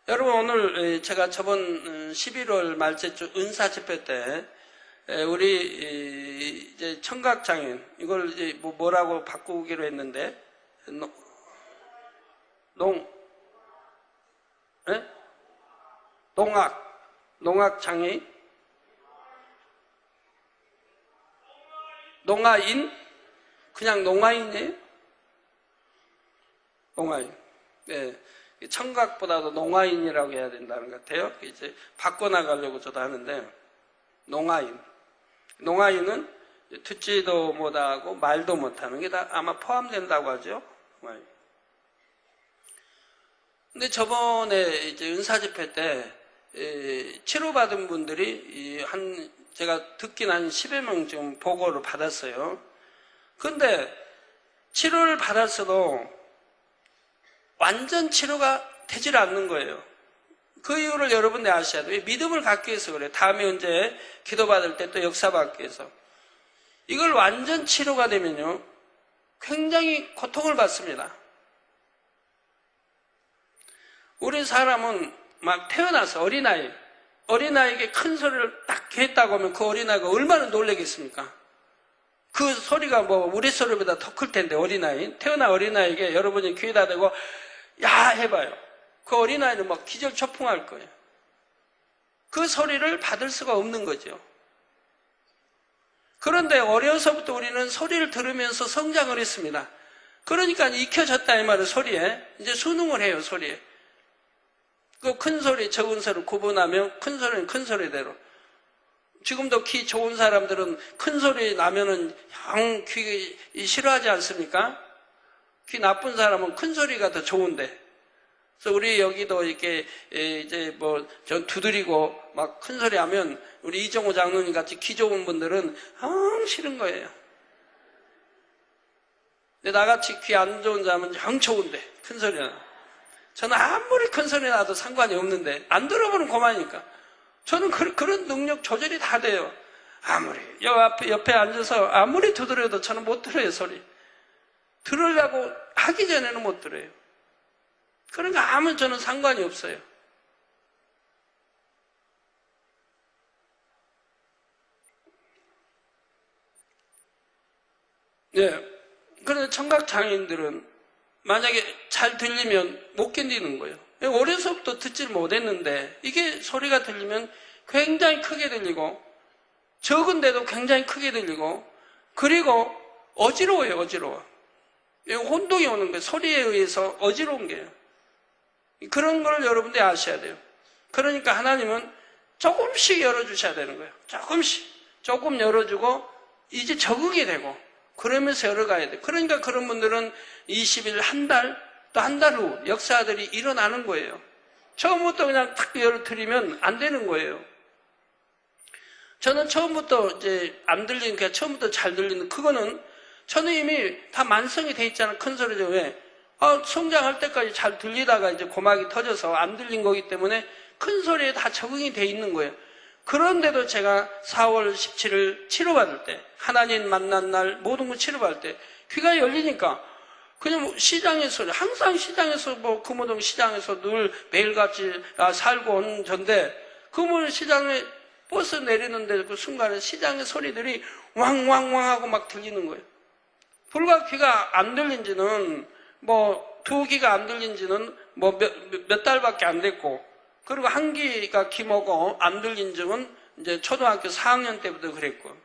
여러분, 오늘 제가 저번 11월 말째 주 은사 집회 때 우리 이제 청각장애인, 이걸 이제 뭐라고 바꾸기로 했는데, 농악장애인? 농아인? 그냥 농아인이에요? 농아인. 네. 청각보다도 농아인이라고 해야 된다는 것 같아요. 이제 바꿔나가려고 저도 하는데, 농아인. 농아인은 듣지도 못하고 말도 못하는 게 다 아마 포함된다고 하죠. 농아인. 근데 저번에 이제 은사 집회 때 치료받은 분들이 제가 듣긴 한 10여 명 지금 보고를 받았어요. 근데 치료를 받았어도 완전 치료가 되질 않는 거예요. 그 이유를 여러분들 아셔야 돼요. 믿음을 갖기 위해서 그래요. 다음에 언제 기도받을 때 또 역사받기 위해서. 이걸 완전 치료가 되면요, 굉장히 고통을 받습니다. 우리 사람은 막 태어나서 어린아이에게 큰 소리를 딱 했다고 하면 그 어린아이가 얼마나 놀라겠습니까? 그 소리가 뭐 우리 소리보다 더 클 텐데, 태어난 어린아이에게 여러분이 귀에다 대고 야 해봐요. 그 어린아이는 막 기절초풍할 거예요. 그 소리를 받을 수가 없는 거죠. 그런데 어려서부터 우리는 소리를 들으면서 성장을 했습니다. 그러니까 익혀졌다 이 말은 소리에. 이제 수능을 해요, 소리에. 그 큰 소리, 적은 소리 구분하면 큰 소리는 큰 소리대로. 지금도 귀 좋은 사람들은 큰 소리 나면은 영 귀 싫어하지 않습니까? 귀 나쁜 사람은 큰 소리가 더 좋은데. 그래서 우리 여기도 이렇게 이제 뭐 전 두드리고 막 큰 소리 하면 우리 이정호 장로님 같이 귀 좋은 분들은 싫은 거예요. 근데 나같이 귀 안 좋은 사람은 영 좋은데 큰 소리 나. 저는 아무리 큰 소리 나도 상관이 없는데 안 들어보는 고만이니까. 저는 그런 능력 조절이 다 돼요. 아무리 옆에 앉아서 아무리 두드려도 저는 못 들어요, 소리. 들으려고 하기 전에는 못 들어요. 그러니까 아무 저는 상관이 없어요. 네. 그런데 청각장애인들은 만약에 잘 들리면 못 견디는 거예요. 어려서부터 듣질 못했는데 이게 소리가 들리면 굉장히 크게 들리고 적은데도 굉장히 크게 들리고 그리고 어지러워요, 어지러워. 혼동이 오는 거예요. 소리에 의해서 어지러운 게요. 그런 걸 여러분들이 아셔야 돼요. 그러니까 하나님은 조금씩 열어주셔야 되는 거예요. 조금 열어주고 이제 적응이 되고 그러면서 열어가야 돼요. 그러니까 그런 분들은 20일, 한 달, 또 한 달 후 역사들이 일어나는 거예요. 처음부터 그냥 탁 열어드리면 안 되는 거예요. 저는 처음부터 이제 안 들리는, 그냥 처음부터 잘 들리는 그거는 저는 이미 다 만성이 돼 있잖아요. 큰 소리죠. 왜? 성장할 때까지 잘 들리다가 이제 고막이 터져서 안 들린 거기 때문에 큰 소리에 다 적응이 돼 있는 거예요. 그런데도 제가 4월 17일 치료받을 때, 하나님 만난 날 모든 거 치료받을 때 귀가 열리니까 그냥 시장에서, 항상 시장에서 금호동 시장에서 늘 매일같이 살고 온 전데 금호동 시장에 버스 내리는데 그 순간에 시장의 소리들이 왕왕왕 하고 막 들리는 거예요. 불과 귀가 안 들린 지는 두 귀가 안 들린 지는 몇 달밖에 안 됐고 그리고 한기가 기모고 안 들린 적은 이제 초등학교 4학년 때부터 그랬고,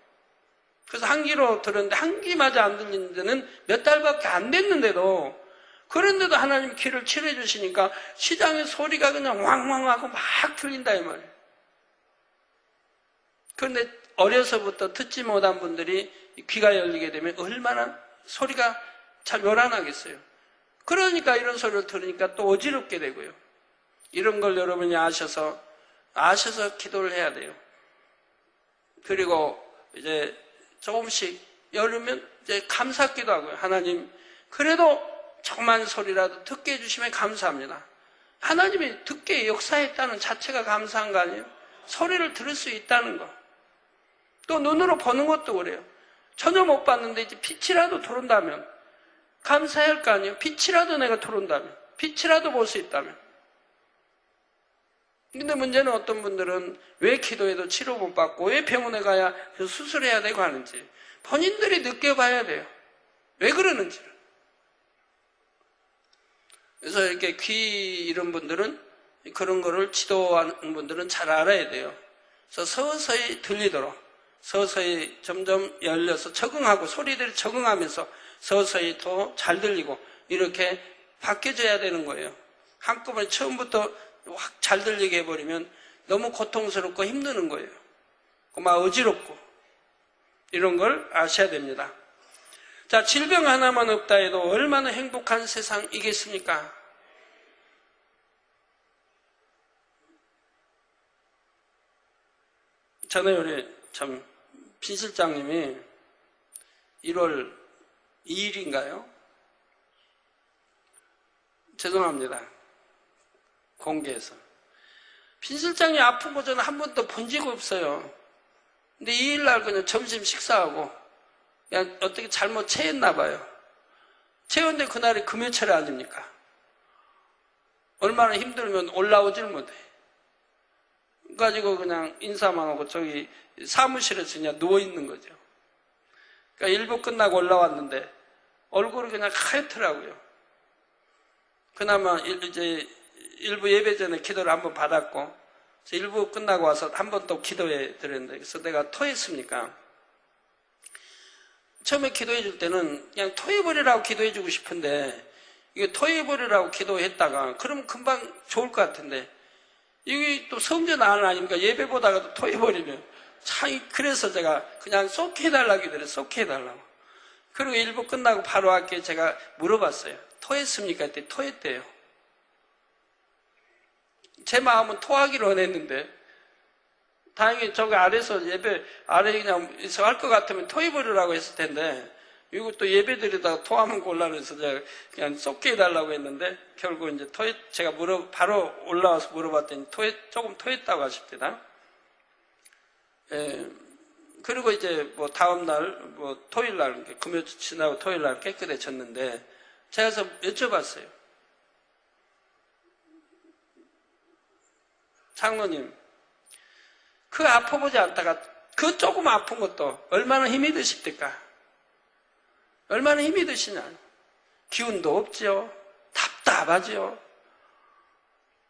그래서 한기로 들었는데 한기마저 안 들린 데는 몇 달밖에 안 됐는데도, 그런데도 하나님 귀를 치료해 주시니까 시장의 소리가 그냥 왕왕하고 막 들린다 이 말이에요. 그런데 어려서부터 듣지 못한 분들이 귀가 열리게 되면 얼마나 소리가 참 요란하겠어요. 그러니까 이런 소리를 들으니까 또 어지럽게 되고요. 이런 걸 여러분이 아셔서 기도를 해야 돼요. 그리고 이제 조금씩 열으면 이제 감사하기도 하고요. 하나님, 그래도 조그만 소리라도 듣게 해주시면 감사합니다. 하나님이 듣게 역사했다는 자체가 감사한 거 아니에요? 소리를 들을 수 있다는 거. 또 눈으로 보는 것도 그래요. 전혀 못 봤는데 이제 빛이라도 들어온다면 감사해야 할 거 아니에요? 빛이라도 내가 들어온다면, 빛이라도 볼 수 있다면. 근데 문제는 어떤 분들은 왜 기도해도 치료 못 받고 왜 병원에 가야 수술해야 되고 하는지 본인들이 느껴봐야 돼요. 왜 그러는지를. 그래서 이렇게 귀 이런 분들은 그런 거를 지도하는 분들은 잘 알아야 돼요. 그래서 서서히 들리도록 서서히 점점 열려서 적응하고 소리들이 적응하면서 서서히 더 잘 들리고 이렇게 바뀌어져야 되는 거예요. 한꺼번에 처음부터 확 잘 들리게 해버리면 너무 고통스럽고 힘드는 거예요. 막 어지럽고 이런 걸 아셔야 됩니다. 자, 질병 하나만 없다 해도 얼마나 행복한 세상이겠습니까? 전에 우리 참 빈 실장님이 1월 2일인가요? 죄송합니다. 공개해서. 빈 실장이 아픈 거 저는 한 번도 본 적이 없어요. 근데 2일날 그냥 점심 식사하고 그냥 어떻게 잘못 체했나 봐요. 체했는데 그날이 금요철 아닙니까? 얼마나 힘들면 올라오질 못해. 그래가지고 그냥 인사만 하고 저기 사무실에서 그냥 누워있는 거죠. 그러니까 일부 끝나고 올라왔는데 얼굴이 그냥 하얗더라고요. 그나마 이제 일부 예배 전에 기도를 한번 받았고 일부 끝나고 와서 한 번 또 기도해 드렸는데 그래서 내가 토했습니까? 처음에 기도해 줄 때는 그냥 토해버리라고 기도해 주고 싶은데 이게 토해버리라고 기도했다가 그러면 금방 좋을 것 같은데 이게 또 성전 안 아닙니까? 예배 보다가도 토해버리면 참 그래서 제가 그냥 쏙 해달라고 기도해 쏙 해달라고. 그리고 일부 끝나고 바로 앞에 제가 물어봤어요. 토했습니까? 했더니 토했대요. 제 마음은 토하기를 원했는데 다행히 저기 아래서 예배 아래 그냥 할 것 같으면 토해버리라고 했을 텐데 이것도 예배 드리다가 토하면 곤란해서 제가 그냥 쏟게 해달라고 했는데 결국 이제 제가 바로 올라와서 물어봤더니 조금 토했다고 하십니다. 그리고 이제 뭐 다음날 뭐 토요일날 금요 지나고 토요일날 깨끗해졌는데 제가 그래서 여쭤봤어요. 장로님, 그 아파보지 않다가 그 조금 아픈 것도 얼마나 힘이 드십니까? 얼마나 힘이 드시냐? 기운도 없죠. 답답하죠.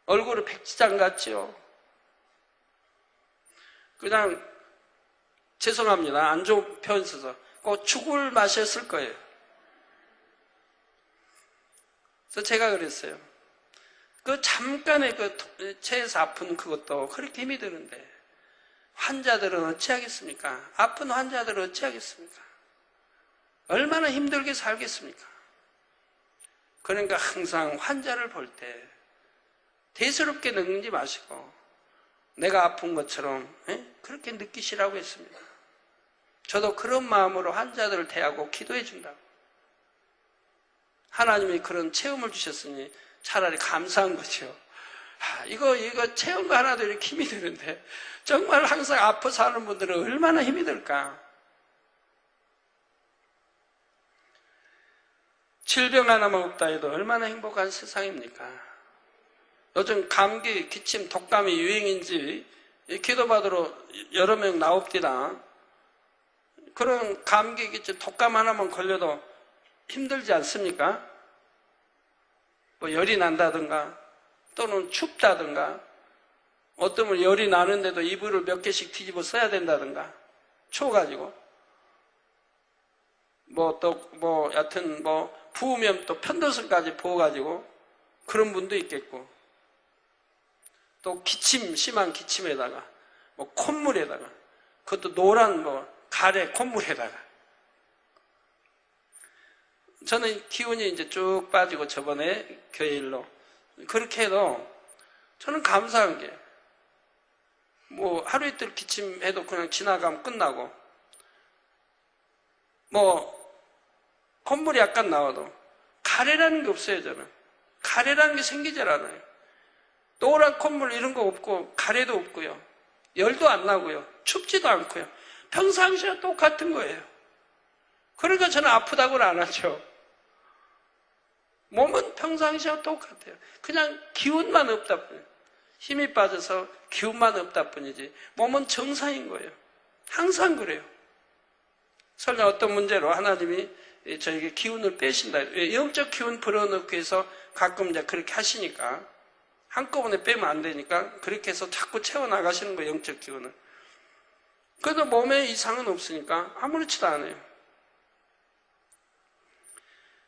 얼굴이 백지장 같죠. 그냥 죄송합니다. 안 좋은 표현 써서 꼭 죽을 맛이었을 거예요. 그래서 제가 그랬어요. 그 잠깐의 그 체에서 아픈 그것도 그렇게 힘이 드는데 환자들은 어찌하겠습니까? 아픈 환자들은 어찌하겠습니까? 얼마나 힘들게 살겠습니까? 그러니까 항상 환자를 볼 때 대수롭게 느끼지 마시고 내가 아픈 것처럼 그렇게 느끼시라고 했습니다. 저도 그런 마음으로 환자들을 대하고 기도해 준다고. 하나님이 그런 체험을 주셨으니 차라리 감사한 거죠. 이거 체험 거 하나도 이렇게 힘이 드는데 정말 항상 아파 사는 분들은 얼마나 힘이 들까? 질병 하나만 없다 해도 얼마나 행복한 세상입니까? 요즘 감기, 기침, 독감이 유행인지 기도받으러 여러 명 나옵디다. 그런 감기, 기침, 독감 하나만 걸려도 힘들지 않습니까? 뭐 열이 난다든가 또는 춥다든가 어떤 분 열이 나는데도 이불을 몇 개씩 뒤집어 써야 된다든가, 추워가지고. 여튼 부으면 또 편도선까지 부어가지고 그런 분도 있겠고, 또 심한 기침에다가, 콧물에다가, 그것도 노란 가래 콧물에다가. 저는 기운이 이제 쭉 빠지고 저번에 교회 일로. 그렇게 해도 저는 감사한 게, 하루 이틀 기침해도 그냥 지나가면 끝나고, 콧물이 약간 나와도 가래라는 게 없어요, 저는. 가래라는 게 생기질 않아요. 노란 콧물 이런 거 없고, 가래도 없고요. 열도 안 나고요. 춥지도 않고요. 평상시와 똑같은 거예요. 그러니까 저는 아프다고는 안 하죠. 몸은 평상시와 똑같아요. 그냥 기운만 없다 뿐이에요. 힘이 빠져서 기운만 없다 뿐이지 몸은 정상인 거예요. 항상 그래요. 설령 어떤 문제로 하나님이 저에게 기운을 빼신다. 영적 기운 불어넣기 위해서 가끔 이제 그렇게 하시니까, 한꺼번에 빼면 안 되니까 그렇게 해서 자꾸 채워나가시는 거예요, 영적 기운을. 그래도 몸에 이상은 없으니까 아무렇지도 않아요.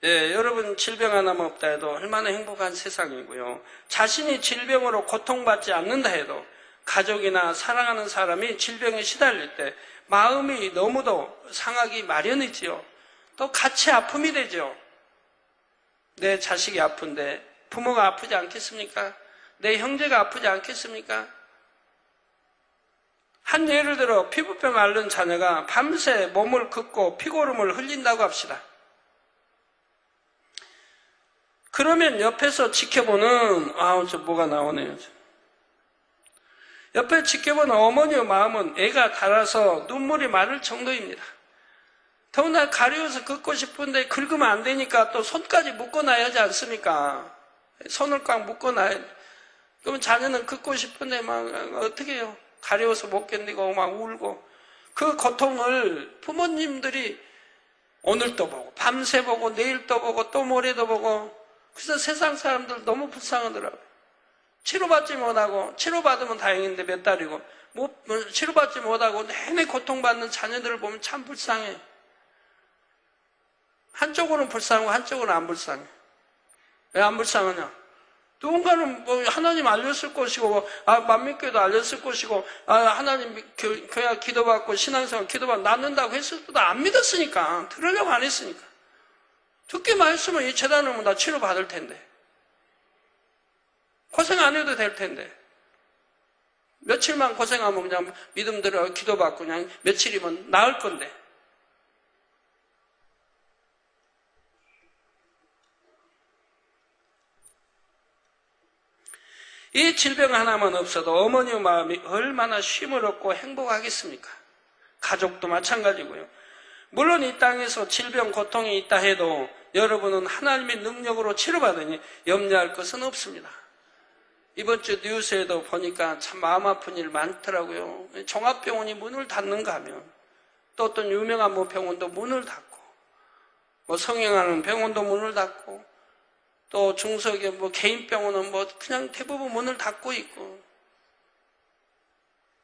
여러분 질병 하나만 없다 해도 얼마나 행복한 세상이고요. 자신이 질병으로 고통받지 않는다 해도 가족이나 사랑하는 사람이 질병에 시달릴 때 마음이 너무도 상하기 마련이지요. 또 같이 아픔이 되죠. 내 자식이 아픈데 부모가 아프지 않겠습니까? 내 형제가 아프지 않겠습니까? 한 예를 들어 피부병 앓는 자녀가 밤새 몸을 긋고 피고름을 흘린다고 합시다. 그러면 옆에서 지켜보는, 저 뭐가 나오네요. 옆에 지켜보는 어머니의 마음은 애가 달아서 눈물이 마를 정도입니다. 더구나 가려워서 긋고 싶은데 긁으면 안 되니까 또 손까지 묶어놔야 하지 않습니까? 손을 꽉 묶어놔야. 그러면 자녀는 긋고 싶은데 어떻게 해요? 가려워서 못 견디고 막 울고. 그 고통을 부모님들이 오늘 또 보고, 밤새 보고, 내일 또 보고, 또 모레도 보고. 그래서 세상 사람들 너무 불쌍하더라고요. 치료받지 못하고, 치료받으면 다행인데 몇 달이고, 치료받지 못하고 내내 고통받는 자녀들을 보면 참 불쌍해. 한쪽으로는 불쌍하고 한쪽으로는 안 불쌍해. 왜 안 불쌍하냐? 누군가는 하나님 알렸을 것이고, 만민교회도 알렸을 것이고, 하나님 교회 기도받고 신앙생활 기도받고 낫는다고 했을 때도 안 믿었으니까, 들으려고 안 했으니까. 듣기만 했으면 이 재단은 다 치료받을 텐데. 고생 안 해도 될 텐데. 며칠만 고생하면 그냥 믿음 들어 기도받고 그냥 며칠이면 나을 건데. 이 질병 하나만 없어도 어머니의 마음이 얼마나 쉼을 얻고 행복하겠습니까? 가족도 마찬가지고요. 물론 이 땅에서 질병, 고통이 있다 해도 여러분은 하나님의 능력으로 치료받으니 염려할 것은 없습니다. 이번 주 뉴스에도 보니까 참 마음 아픈 일 많더라고요. 종합병원이 문을 닫는가 하면, 또 어떤 유명한 병원도 문을 닫고, 성형하는 병원도 문을 닫고, 또 중소기업 개인 병원은 그냥 대부분 문을 닫고 있고,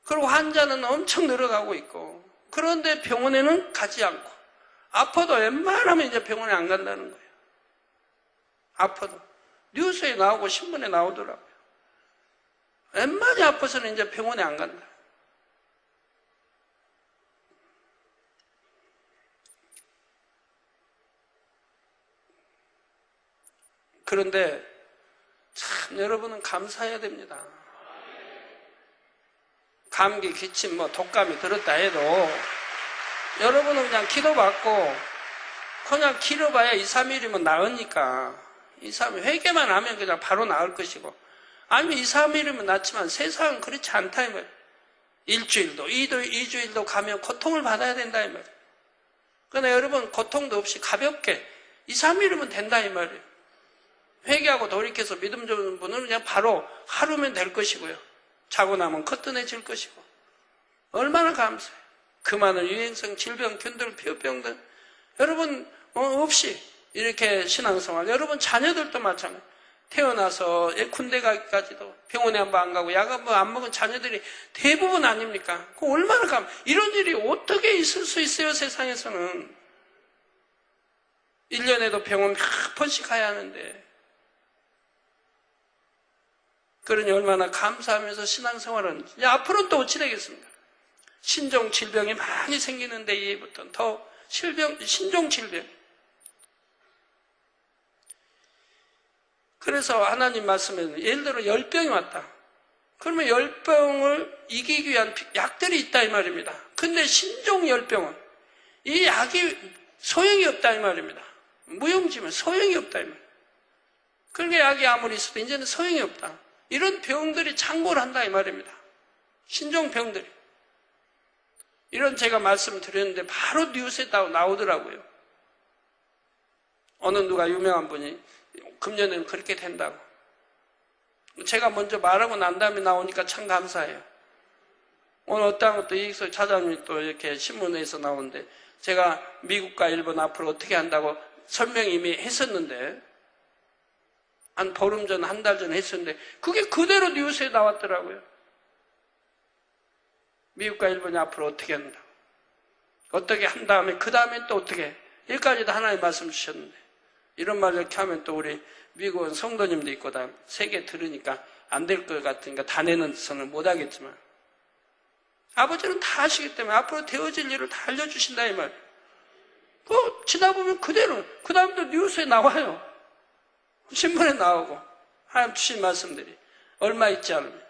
그리고 환자는 엄청 늘어가고 있고, 그런데 병원에는 가지 않고, 아파도 웬만하면 이제 병원에 안 간다는 거예요. 아파도. 뉴스에 나오고 신문에 나오더라고요. 웬만히 아파서는 이제 병원에 안 간다. 그런데 참 여러분은 감사해야 됩니다. 감기, 기침, 독감이 들었다 해도 여러분은 그냥 기도받고 그냥 기도봐야 2, 3일이면 나으니까 2, 3일 회개만 하면 그냥 바로 나을 것이고, 아니면 2, 3일이면 낫지만 세상은 그렇지 않다 이 말이에요. 일주일도 2주일도 가면 고통을 받아야 된다 이 말이에요. 그러나 여러분 고통도 없이 가볍게 2, 3일이면 된다 이 말이에요. 회개하고 돌이켜서 믿음 좋은 분은 그냥 바로 하루면 될 것이고요. 자고 나면 거뜬해질 것이고. 얼마나 감사해요. 그 많은 유행성 질병, 균들, 피부병들 여러분 없이 이렇게 신앙생활, 여러분 자녀들도 마찬가지. 태어나서 군대 가기까지도 병원에 한 번 안 가고 약 한 번 안 먹은 자녀들이 대부분 아닙니까? 그 얼마나 이런 일이 어떻게 있을 수 있어요, 세상에서는. 1년에도 병원 몇 번씩 가야 하는데. 그러니 얼마나 감사하면서 신앙생활을 하는지. 앞으로는 또 어찌 되겠습니까? 신종 질병이 많이 생기는데 이제부터는 더 신종 질병. 그래서 하나님 말씀에는 예를 들어 열병이 왔다. 그러면 열병을 이기기 위한 약들이 있다 이 말입니다. 근데 신종 열병은 이 약이 소용이 없다 이 말입니다. 무용지물 소용이 없다 이 말입니다. 그러니까 약이 아무리 있어도 이제는 소용이 없다. 이런 병들이 창궐 한다 이 말입니다. 신종병들이. 이런 제가 말씀드렸는데 바로 뉴스에 나오더라고요. 어느 누가 유명한 분이 금년에는 그렇게 된다고. 제가 먼저 말하고 난 다음에 나오니까 참 감사해요. 오늘 어떤 것도 이익소 차장님이 또 이렇게 신문에서 나오는데 제가 미국과 일본 앞으로 어떻게 한다고 설명 이미 했었는데 한 보름 전, 한 달 전 했었는데 그게 그대로 뉴스에 나왔더라고요. 미국과 일본이 앞으로 어떻게 한다. 어떻게 한 다음에 그 다음에 또 어떻게 해. 여기까지도 하나님 말씀 주셨는데 이런 말 이렇게 하면 또 우리 미국은 성도님도 있고 다 세게 들으니까 안 될 것 같으니까 다 내는 선을 못 하겠지만 아버지는 다 아시기 때문에 앞으로 되어질 일을 다 알려주신다 이 말. 지나 보면 그대로 그 다음도 뉴스에 나와요. 신문에 나오고 하나님 주신 말씀들이 얼마 있지 않으면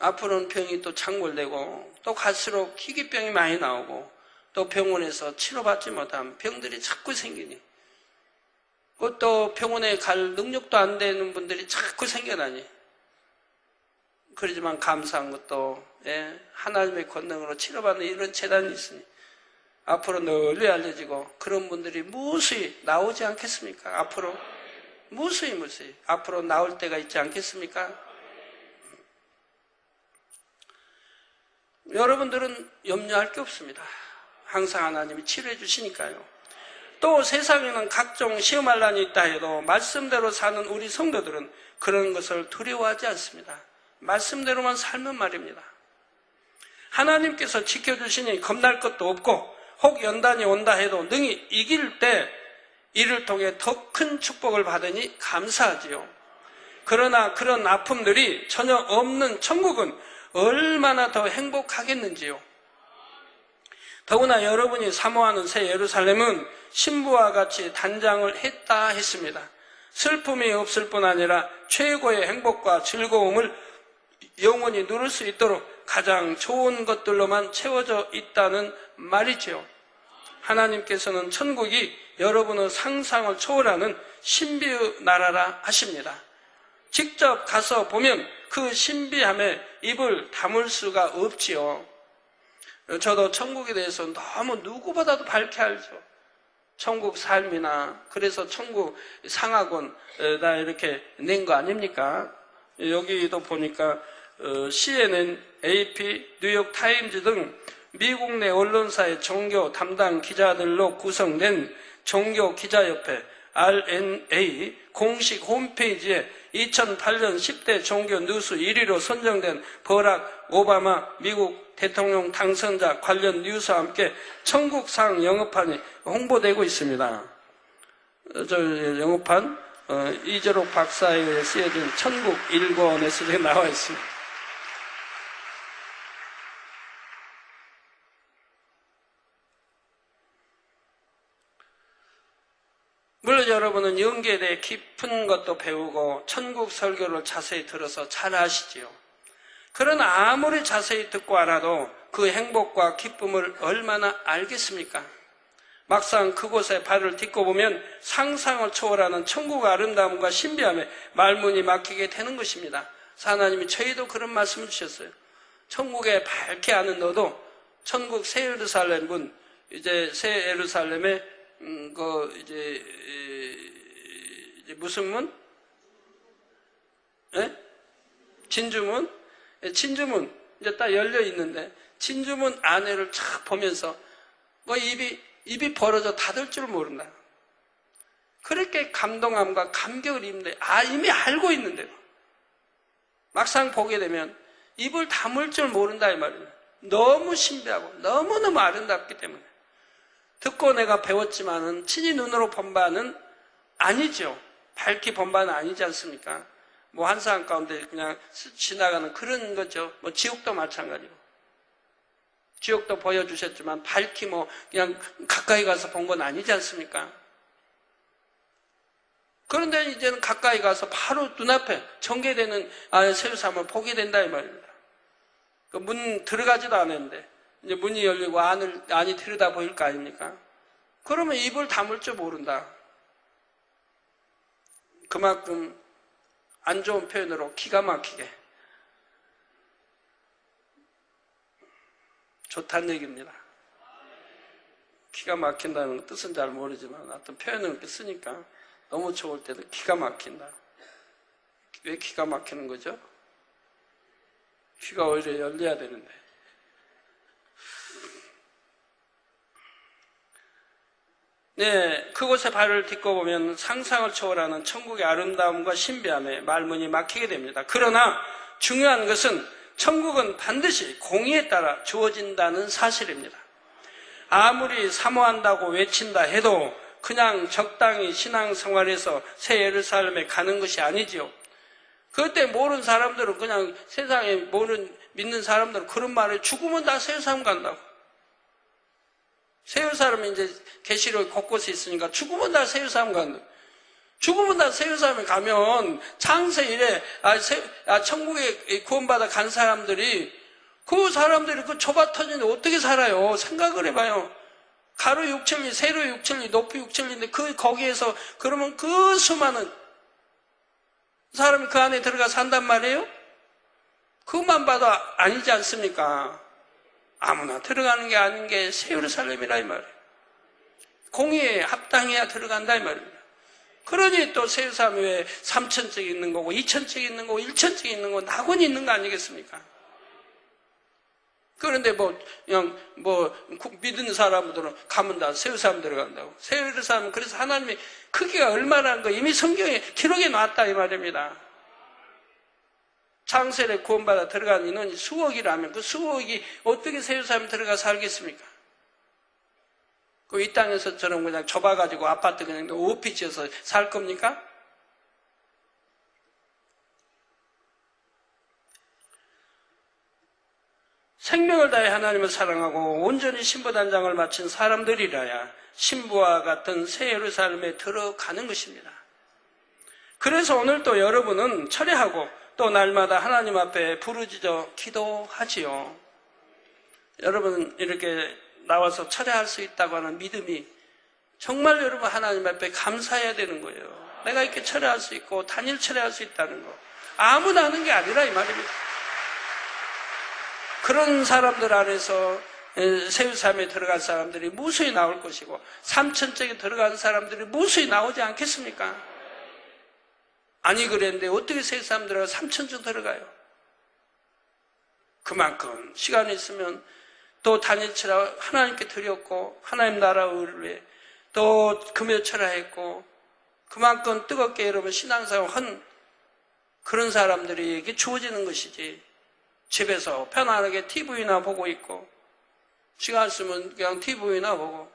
앞으로는 병이 또 창궐되고 또 갈수록 희귀병이 많이 나오고 또 병원에서 치료받지 못하면 병들이 자꾸 생기니 또 병원에 갈 능력도 안 되는 분들이 자꾸 생겨나니 그러지만 감사한 것도 하나님의 권능으로 치료받는 이런 재단이 있으니 앞으로 널리 알려지고 그런 분들이 무수히 나오지 않겠습니까? 앞으로 무수히 앞으로 나올 때가 있지 않겠습니까? 여러분들은 염려할 게 없습니다. 항상 하나님이 치료해 주시니까요. 또 세상에는 각종 시험할 난이 있다 해도 말씀대로 사는 우리 성도들은 그런 것을 두려워하지 않습니다. 말씀대로만 살면 말입니다. 하나님께서 지켜주시니 겁날 것도 없고 혹 연단이 온다 해도 능히 이길 때 이를 통해 더 큰 축복을 받으니 감사하지요. 그러나 그런 아픔들이 전혀 없는 천국은 얼마나 더 행복하겠는지요. 더구나 여러분이 사모하는 새 예루살렘은 신부와 같이 단장을 했다 했습니다. 슬픔이 없을 뿐 아니라 최고의 행복과 즐거움을 영원히 누릴 수 있도록 가장 좋은 것들로만 채워져 있다는 말이지요. 하나님께서는 천국이 여러분의 상상을 초월하는 신비의 나라라 하십니다. 직접 가서 보면 그 신비함에 입을 다물 수가 없지요. 저도 천국에 대해서 너무 누구보다도 밝게 알죠. 천국 삶이나 그래서 천국 상학원에다 이렇게 낸 거 아닙니까? 여기도 보니까 CNN, AP, 뉴욕 타임즈 등 미국 내 언론사의 종교 담당 기자들로 구성된 종교기자협회 RNA 공식 홈페이지에 2008년 10대 종교 뉴스 1위로 선정된 버락 오바마 미국 대통령 당선자 관련 뉴스와 함께 천국상 영어판이 홍보되고 있습니다. 저 영어판 이재록 박사에 의해 쓰여진 천국 1권에서 나와 있습니다. 물론 여러분은 영계에 대해 깊은 것도 배우고 천국 설교를 자세히 들어서 잘 아시지요. 그러나 아무리 자세히 듣고 알아도 그 행복과 기쁨을 얼마나 알겠습니까? 막상 그곳에 발을 딛고 보면 상상을 초월하는 천국의 아름다움과 신비함에 말문이 막히게 되는 것입니다. 하나님이 저희도 그런 말씀을 주셨어요. 천국에 밝게 아는 너도 천국 새 예루살렘은 이제 새 예루살렘에 이제 무슨 문? 예? 진주문? 진주문 이제 딱 열려 있는데 진주문 안에를 쫙 보면서 입이 벌어져 닫을 줄 모른다. 그렇게 감동함과 감격을 입는데, 이미 알고 있는데도 막상 보게 되면 입을 다물 줄 모른다 이 말이에요. 너무 신비하고 너무너무 아름답기 때문에. 듣고 내가 배웠지만은 친히 눈으로 본 바는 아니죠. 밝히 본 바는 아니지 않습니까? 뭐 한산 가운데 그냥 지나가는 그런 거죠. 뭐 지옥도 마찬가지고. 지옥도 보여주셨지만 밝히 뭐 그냥 가까이 가서 본 건 아니지 않습니까? 그런데 이제는 가까이 가서 바로 눈앞에 전개되는 세우삼을 보게 된다 이 말입니다. 그 문 들어가지도 않았는데 이제 문이 열리고 안이 들여다 보일 거 아닙니까? 그러면 입을 다물 줄 모른다. 그만큼 안 좋은 표현으로 기가 막히게 좋다는 얘기입니다. 기가 막힌다는 뜻은 잘 모르지만 어떤 표현을 이렇게 쓰니까 너무 좋을 때도 기가 막힌다. 왜 기가 막히는 거죠? 귀가 오히려 열려야 되는데. 네, 그곳에 발을 딛고 보면 상상을 초월하는 천국의 아름다움과 신비함에 말문이 막히게 됩니다. 그러나 중요한 것은 천국은 반드시 공의에 따라 주어진다는 사실입니다. 아무리 사모한다고 외친다 해도 그냥 적당히 신앙생활에서 새 예루살렘에 가는 것이 아니지요. 그때 모르는 사람들은 그냥 세상에 믿는 사람들은 그런 말을 죽으면 다 새 예루살렘 간다고. 새 예루살렘이 이제 계시록 곳곳에 있으니까 죽으면 다 새 예루살렘 간다. 죽으면 다 새 예루살렘에 가면 창세 이래 천국에 구원받아 간 사람들이 그 좁아 터지는데 어떻게 살아요? 생각을 해봐요. 가로 6천리, 세로 6천리, 높이 6천리인데 거기에서 그러면 그 수많은 사람이 그 안에 들어가 산단 말이에요? 그것만 봐도 아니지 않습니까? 아무나 들어가는 게 아닌 게 새 예루살렘이라 이 말이에요. 공의에 합당해야 들어간다 이 말입니다. 그러니 또 새 예루살렘에 3천짜리 있는 거고 2천짜리 있는 거고 1천짜리 있는 거고 낙원이 있는 거 아니겠습니까? 그런데 그냥 믿는 사람들은 가면 다 새 예루살렘 들어간다고. 새 예루살렘은 그래서 하나님이 크기가 얼마라는 거 이미 성경에 기록해 놨다 이 말입니다. 창세에 구원받아 들어간 인원이 수억이라면 그 수억이 어떻게 새 예루살렘 들어가 살겠습니까? 이 땅에서처럼 그냥 좁아가지고 아파트 그냥 오피 지어서 살 겁니까? 생명을 다해 하나님을 사랑하고 온전히 신부단장을 마친 사람들이라야 신부와 같은 새 예루살렘에 들어가는 것입니다. 그래서 오늘 또 여러분은 철회하고 또 날마다 하나님 앞에 부르짖어 기도하지요. 여러분 이렇게 나와서 철회할 수 있다고 하는 믿음이 정말 여러분 하나님 앞에 감사해야 되는 거예요. 내가 이렇게 철회할 수 있고 단일 철회할 수 있다는 거. 아무나 하는 게 아니라 이 말입니다. 그런 사람들 안에서 새 예루살렘에 들어간 사람들이 무수히 나올 것이고 3천쪽에 들어간 사람들이 무수히 나오지 않겠습니까? 아니 그랬는데 어떻게 새 예루살렘 들어가 3천쪽 들어가요? 그만큼 시간이 있으면 또 단일철학 하나님께 드렸고 하나님 나라를 위해 또 금요철학했고 그만큼 뜨겁게 여러분 신앙생활 한 그런 사람들에게 주어지는 것이지. 집에서 편안하게 TV나 보고 있고 시간 있으면 그냥 TV나 보고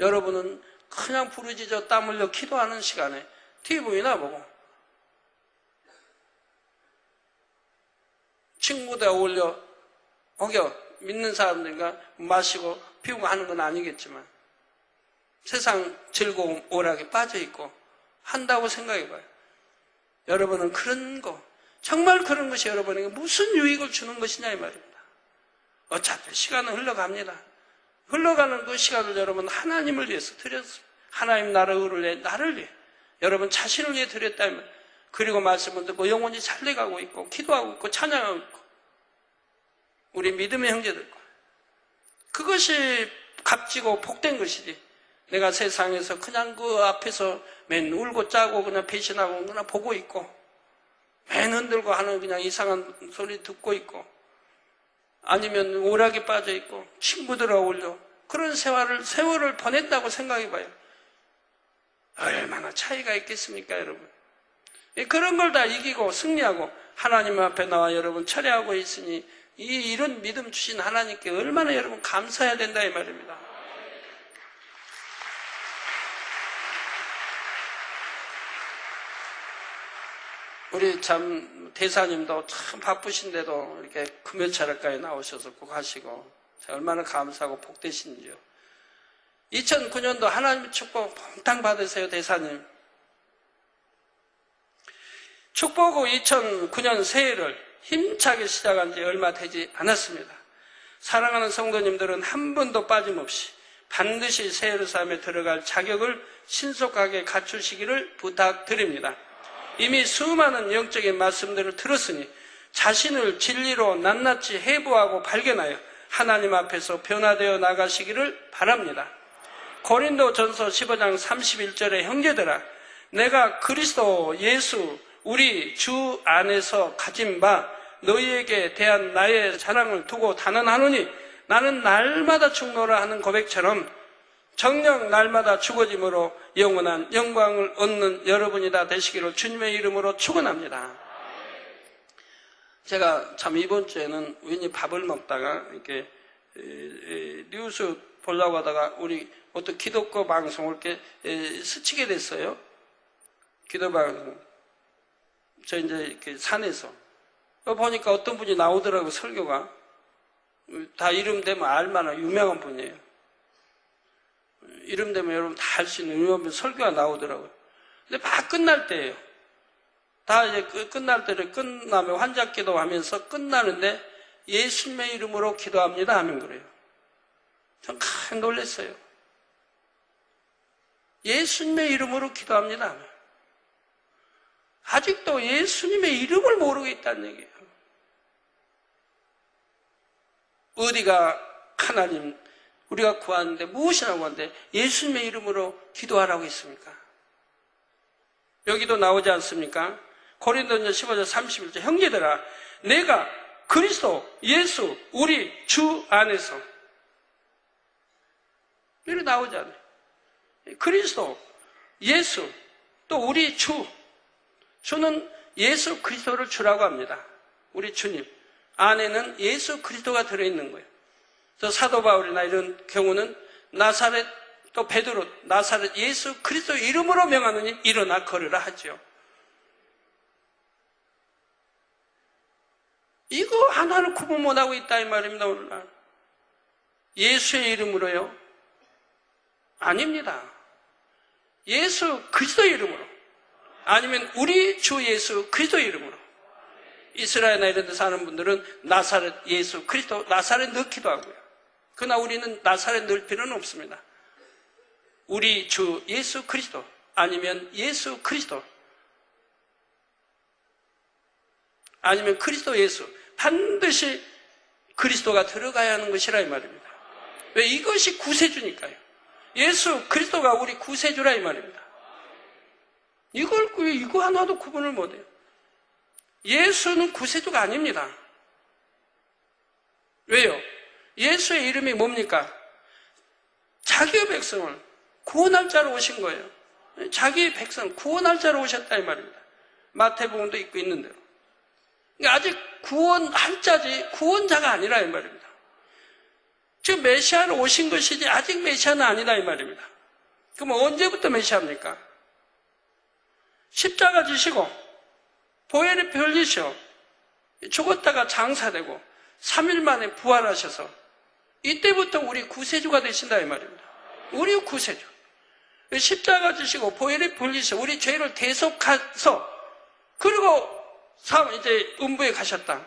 여러분은 그냥 부르짖어 땀 흘려 기도하는 시간에 TV나 보고 친구들 어울려 믿는 사람들과 마시고 피우고 하는 건 아니겠지만 세상 즐거움 오락에 빠져있고 한다고 생각해봐요. 여러분은 그런 거 정말 그런 것이 여러분에게 무슨 유익을 주는 것이냐 이 말입니다. 어차피 시간은 흘러갑니다. 흘러가는 그 시간을 여러분 하나님을 위해서 드렸습니다. 하나님 나라를 위해 나를 위해 여러분 자신을 위해 드렸다면 그리고 말씀을 듣고 영혼이 살려가고 있고 기도하고 있고 찬양하고 있고 우리 믿음의 형제들과 그것이 값지고 복된 것이지 내가 세상에서 그냥 그 앞에서 맨 울고 짜고 그냥 배신하고 그냥 보고 있고 맨 흔들고 하는 그냥 이상한 소리 듣고 있고 아니면 오락에 빠져 있고 친구들 어울려 그런 세월을 보냈다고 생각해 봐요. 얼마나 차이가 있겠습니까, 여러분? 그런 걸 다 이기고 승리하고 하나님 앞에 나와 여러분 철회하고 있으니 이런 믿음 주신 하나님께 얼마나 여러분 감사해야 된다 이 말입니다. 우리 참 대사님도 참 바쁘신데도 이렇게 금요차례까지 나오셔서 꼭 하시고 얼마나 감사하고 복되신지요. 2009년도 하나님의 축복 몽땅 받으세요, 대사님. 축복 후 2009년 새해를 힘차게 시작한 지 얼마 되지 않았습니다. 사랑하는 성도님들은 한 번도 빠짐없이 반드시 새해를 삶에 들어갈 자격을 신속하게 갖추시기를 부탁드립니다. 이미 수많은 영적인 말씀들을 들었으니 자신을 진리로 낱낱이 해부하고 발견하여 하나님 앞에서 변화되어 나가시기를 바랍니다. 고린도전서 15장 31절에 형제들아, 내가 그리스도 예수 우리 주 안에서 가진 바 너희에게 대한 나의 자랑을 두고 단언하노니 나는 날마다 죽노라 하는 고백처럼 정녕 날마다 죽어짐으로 영원한 영광을 얻는 여러분이 다 되시기를 주님의 이름으로 축원합니다. 제가 참 이번 주에는 우연히 밥을 먹다가 이렇게 뉴스 보려고 하다가 우리 어떤 기독교 방송을 이렇게 스치게 됐어요. 기도 방송. 저 이제 이렇게 산에서 보니까 어떤 분이 나오더라고요. 설교가 다 이름 되면 알만한 유명한 분이에요. 이름 되면 여러분 다 알 수 있는 유명한 설교가 나오더라고요. 근데 막 끝날 때예요. 다 이제 끝날 때를 끝나면 환자 기도하면서 끝나는데 예수님의 이름으로 기도합니다 하면 그래요. 전 깜짝 놀랐어요. 예수님의 이름으로 기도합니다 하면. 아직도 예수님의 이름을 모르고 있다는 얘기예요. 어디가 하나님 우리가 구하는데 무엇이라고 하는데 예수님의 이름으로 기도하라고 했습니까? 여기도 나오지 않습니까? 고린도전서 15장 31절 형제들아, 내가 그리스도 예수 우리 주 안에서 이렇게 나오지 않아요. 그리스도 예수 또 우리 주는 예수 그리스도를 주라고 합니다. 우리 주님 안에는 예수 그리스도가 들어있는 거예요. 그래서 사도 바울이나 이런 경우는 나사렛 또 베드로 나사렛 예수 그리스도 이름으로 명하느니 일어나 걸으라 하죠. 이거 하나를 구분 못하고 있다 이 말입니다. 오늘날 예수의 이름으로요? 아닙니다. 예수 그리스도의 이름으로 아니면 우리 주 예수 그리스도의 이름으로. 이스라엘이나 이런 데 사는 분들은 나사렛 예수 그리스도 나사렛 넣기도 하고요. 그러나 우리는 나사렛 넣을 필요는 없습니다. 우리 주 예수 그리스도 아니면 예수 그리스도 아니면 그리스도 예수 반드시 그리스도가 들어가야 하는 것이라 이 말입니다. 왜? 이것이 구세주니까요. 예수 그리스도가 우리 구세주라 이 말입니다. 이거 하나도 구분을 못해요. 예수는 구세주가 아닙니다. 왜요? 예수의 이름이 뭡니까? 자기의 백성을 구원할 자로 오신 거예요. 자기의 백성을 구원할 자로 오셨다 이 말입니다. 마태복음도 있고 있는 대로. 그러니까 아직 구원할 자지 구원자가 아니라 이 말입니다. 지금 메시아로 오신 것이지 아직 메시아는 아니다 이 말입니다. 그럼 언제부터 메시아입니까? 십자가 지시고 보혈이 흘리셔 죽었다가 장사되고 3일 만에 부활하셔서 이때부터 우리 구세주가 되신다 이 말입니다. 우리 구세주. 십자가 지시고 보혈이 흘리셔 우리 죄를 대속하서 그리고 이제 음부에 가셨다.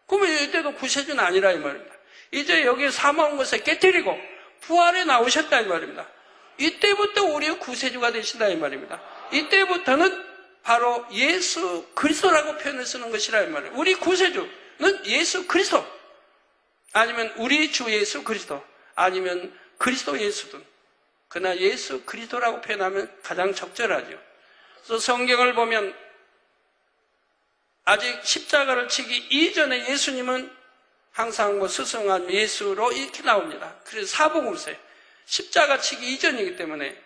그러면 이때도 구세주는 아니라 이 말입니다. 이제 여기 사망한 것을 깨뜨리고 부활에 나오셨다 이 말입니다. 이때부터 우리의 구세주가 되신다 이 말입니다. 이때부터는 바로 예수 그리스도라고 표현을 쓰는 것이라 이 말이에요. 우리 구세주는 예수 그리스도 아니면 우리 주 예수 그리스도 아니면 그리스도 예수든 그러나 예수 그리스도라고 표현하면 가장 적절하죠. 그래서 성경을 보면 아직 십자가를 치기 이전에 예수님은 항상 스승한 예수로 이렇게 나옵니다. 그래서 사복음서에 십자가 치기 이전이기 때문에